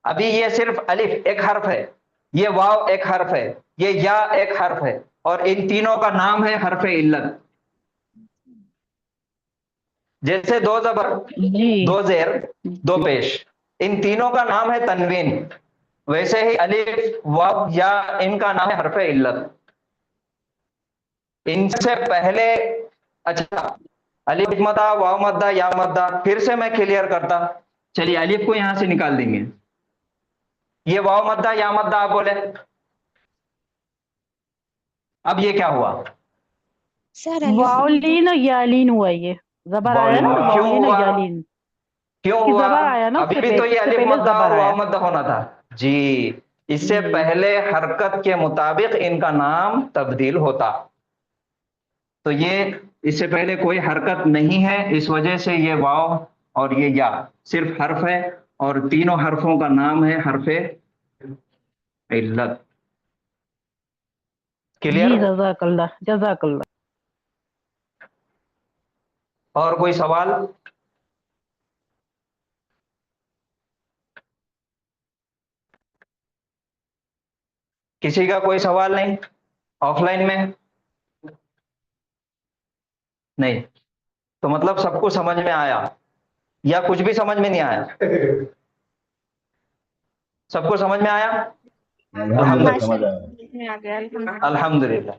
अभी ये सिर्फ अलिफ एक हर्फ है, ये वाव एक हर्फ है, ये या एक हर्फ है, और इन तीनों का नाम है हर्फ इल्लत। जैसे दो जबर, जी दो जेर, दो पेश, इन तीनों का नाम है तनवीन, वैसे ही अलिफ, वाव, या इनका नाम है हर्फ इल्लत। इनसे पहले, अच्छा अलिफ मद्दा, वाव मद्दा, या मद्दा, फिर से मैं क्लियर करता। चलिए अलिफ को यहां से निकाल देंगे, ये वाव मद्दा, या मद्दा आप बोले, अब ये क्या हुआ? सर अलिफ वावलीन और यालीन हुआ, ये जबर आया ना, तो क्यों वावलीन और हुआ? यालीन क्यों की हुआ? जबर आया ना, अभी उससे भी तो पहले, ये उससे अलिफ पहले मद्दा जबर और आया। वाव मद्दा होना था जी। इससे जी पहले हरकत के मुताबिक इनका नाम तब्दील होता। तो ये इससे पहले कोई हरकत नहीं है, इस वजह से ये वाव और ये या सिर्फ हर्फ है, और तीनों हर्फों का नाम है हर्फे इल्लत। क्लियर? जी, जज़ाकल्लाह जज़ाकल्लाह। और कोई सवाल? किसी का कोई सवाल नहीं ऑफलाइन में? नहीं, तो मतलब सबको समझ में आया, या कुछ भी समझ में नहीं आया? सबको समझ में आया? अल्हम्दुलिल्लाह अल्हम्दुलिल्लाह, समझ आया। में आ गया अल्हम्दुलिल्लाह,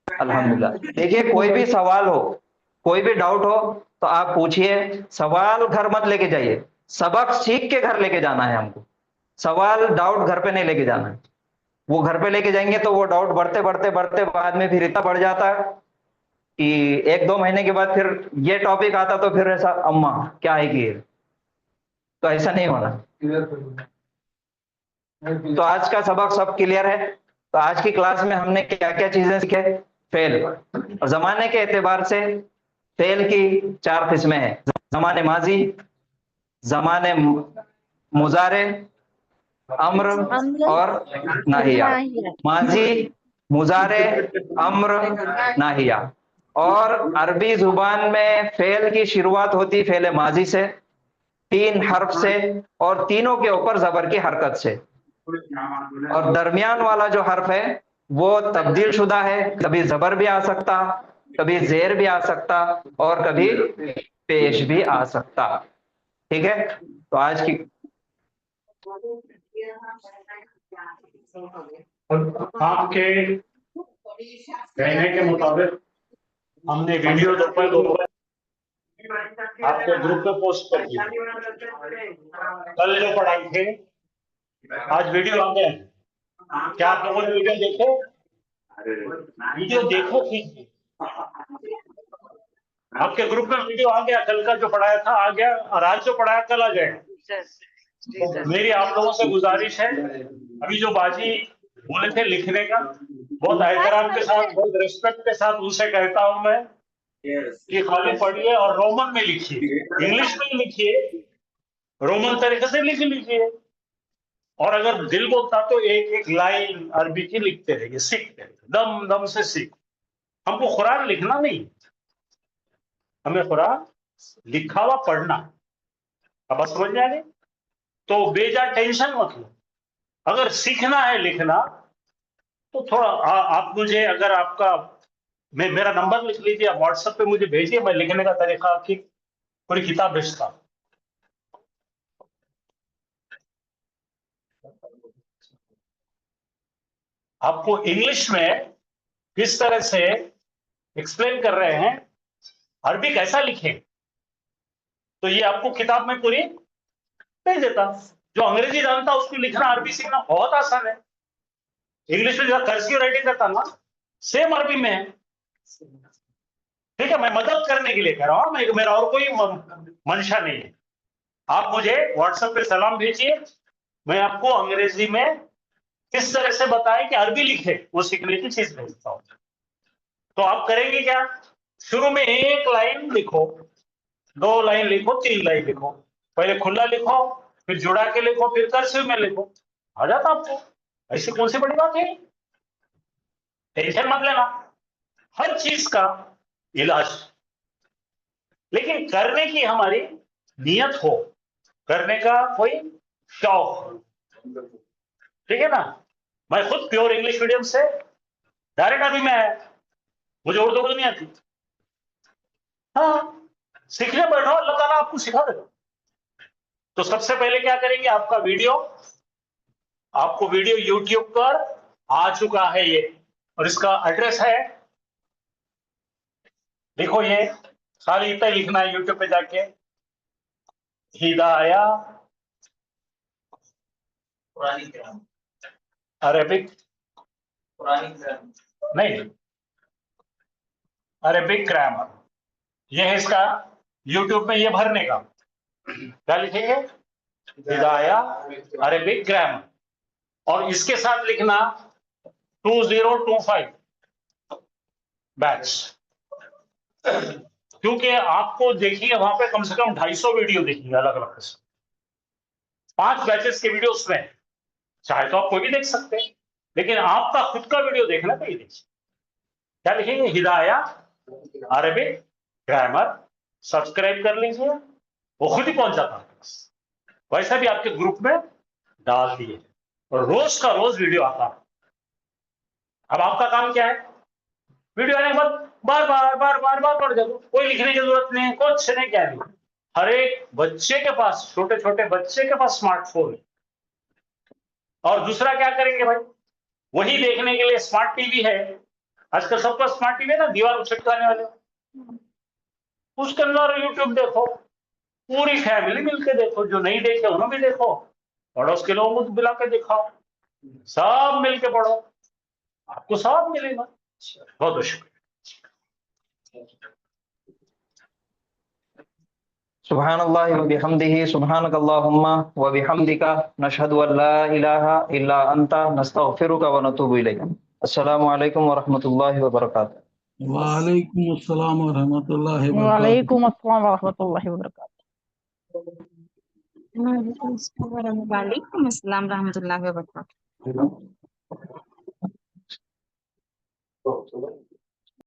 अल्हम्दुलिल्लाह। देखिए कोई भी सवाल हो, कोई भी डाउट हो तो आप पूछिए, सवाल घर मत लेके जाइए, सबक सीख के घर लेके जाना है हमको। सवाल डाउट घर पे नहीं लेके जाना है, वो घर पे लेके जाएंगे तो वो डाउट बढ़ते बढ़ते बढ़ते बाद में फिर इतना बढ़ जाता है कि 1-2 महीने के बाद फिर ये टॉपिक आता तो फिर ऐसा, अम्मा क्या है कि ये? तो ऐसा नहीं होना। तो आज का सबक सब क्लियर है। तो आज की क्लास में हमने क्या क्या चीजें सीखे? फेल, और जमाने के एतबार से फेल की 4 किस्में हैं, जमाने माजी, जमाने मुजारे, अम्र और नाहिया। माजी, मुजारे, अम्र, नाहिया। और अरबी जुबान में फेल की शुरुआत होती फेल माजी से, 3 हर्फ से, और तीनों के ऊपर जबर की हरकत से। और दरमियान वाला जो हर्फ है वो तब्दील शुदा है, कभी जबर भी आ सकता, कभी जेर भी आ सकता, और कभी पेश भी आ सकता। ठीक है, तो आज की आपके कहने के मुताबिक हमने वीडियो दोपहर आपके ग्रुप पे पोस्ट कर दिया। कल जो पढ़ाई थे आज वीडियो आ गए। क्या आप लोगों ने वीडियो देखे? वीडियो देखो कीजिए। आपके ग्रुप में वीडियो आ गया, कल का जो पढ़ाया था आ गया, और आज जो पढ़ाया कल आ जाएगा। तो मेरी आप लोगों से गुजारिश है, अभी जो बाजी बोले थे लिखने का, बहुत एहतराम के साथ, बहुत रिस्पेक्ट के साथ उनसे कहता हूं मैं कि खाली पढ़िए और रोमन में लिखिए, इंग्लिश में लिखिए, रोमन तरीके से लिख लीजिए। और अगर दिल बोलता तो एक एक लाइन अरबी की लिखते रहिए, सीखते रहिए, दम दम से सीख। हमको कुरान लिखना नहीं, हमें कुरान लिखा हुआ पढ़ना। अब समझ में आ गई? तो बेजा टेंशन मत लो। अगर सीखना है लिखना तो थोड़ा आप मुझे, अगर आपका मेरा नंबर लिख लीजिए, आप व्हाट्सएप पे मुझे भेजिए, मैं लिखने का तरीका की पूरी किताब भेजता हूं। आपको इंग्लिश में किस तरह से एक्सप्लेन कर रहे हैं, अरबी कैसा लिखें, तो ये आपको किताब में पूरी भेज देता। जो अंग्रेजी जानता उसको लिखना अरबी सीखना बहुत आसान है। इंग्लिश में जो कर्सिव राइटिंग करता ना, सेम अरबी में है। ठीक है, मैं मदद करने के लिए कह रहा हूं, मेरा और कोई मंशा नहीं है। आप मुझे व्हाट्सएप पे सलाम भेजिए, मैं आपको अंग्रेजी में किस तरह से बताए कि अरबी लिखे वो सीखने की चीज भेजता हूं। तो आप करेंगे क्या? शुरू में एक लाइन लिखो, 2 लाइन लिखो, 3 लाइन लिखो, पहले खुला लिखो, फिर जुड़ा के लिखो, फिर कर्सिव में लिखो, आ जाता आपको। ऐसी कौन सी बड़ी बात है? टेंशन मत लेना, हर चीज का इलाज, लेकिन करने की हमारी नियत हो, करने का कोई शौक, ठीक है ना। मैं खुद प्योर इंग्लिश मीडियम से डायरेक्ट अरबी में आया, मुझे उर्दू नहीं आती। हाँ, सीखने बैठो, अल्लाह ताला आपको सिखा देगा। तो सबसे पहले क्या करेंगे, आपको वीडियो यूट्यूब पर आ चुका है ये, और इसका एड्रेस है, देखो ये, खाली इतना लिखना है यूट्यूब पे जाके, हिदाया अरेबिक, नहीं, अरेबिक ग्रामर, ये है इसका यूट्यूब में ये भरने का। क्या लिखेंगे? हिदाया अरेबिक ग्रामर, और इसके साथ लिखना 2025 बैच, क्योंकि आपको देखिए वहां पे कम से कम 250 वीडियो देखिए अलग अलग, 5 बैचेस के वीडियो उसमें, चाहे तो आप कोई भी देख सकते हैं, लेकिन आपका खुद का वीडियो देखना तो ये देखिए। क्या लिखेंगे? हिदाया अरेबिक ग्रामर, सब्सक्राइब कर लीजिए, वो खुद ही पहुंच जाता है। वैसा भी आपके ग्रुप में डाल दिए, और रोज का रोज वीडियो आता है। अब आपका काम क्या है? वीडियो आने के बाद बार बार पढ़ जाओ, कोई लिखने की जरूरत नहीं, कुछ नहीं, क्या नहीं। हर एक बच्चे के पास, छोटे छोटे बच्चे के पास स्मार्टफोन है। और दूसरा क्या करेंगे भाई, वही देखने के लिए स्मार्ट टीवी है, आजकल सबका स्मार्ट टीवी है ना, दीवार को चिपकाने वाले, उसके अंदर यूट्यूब देखो, पूरी फैमिली मिलकर देखो, जो नहीं देखे उन्हें भी देखो, पड़ोस के लोगों को बुला के दिखाओ, सब मिलके पढ़ो, आपको सब मिलेगा। बहुत बहुत शुक्रिया। सुब्हानल्लाहि व बिहम्दिही, सुब्हानकल्लाहुम्मा व बिहम्दिका, नशहदु अन ला इलाहा इल्ला अंता, नस्तगफिरुका व नतूबु इलैक। अस्सलामु अलैकुम व रहमतुल्लाहि व बरकातुहू। वालेकुम अस्सलाम व रहमतुल्लाहि व बरकातुहू। वालेकुम अस्सलाम व रहमतुल्लाहि व बरकातुहू। वालेकुम अस्सलाम रहमतुल्लाहि व बरकातुहू।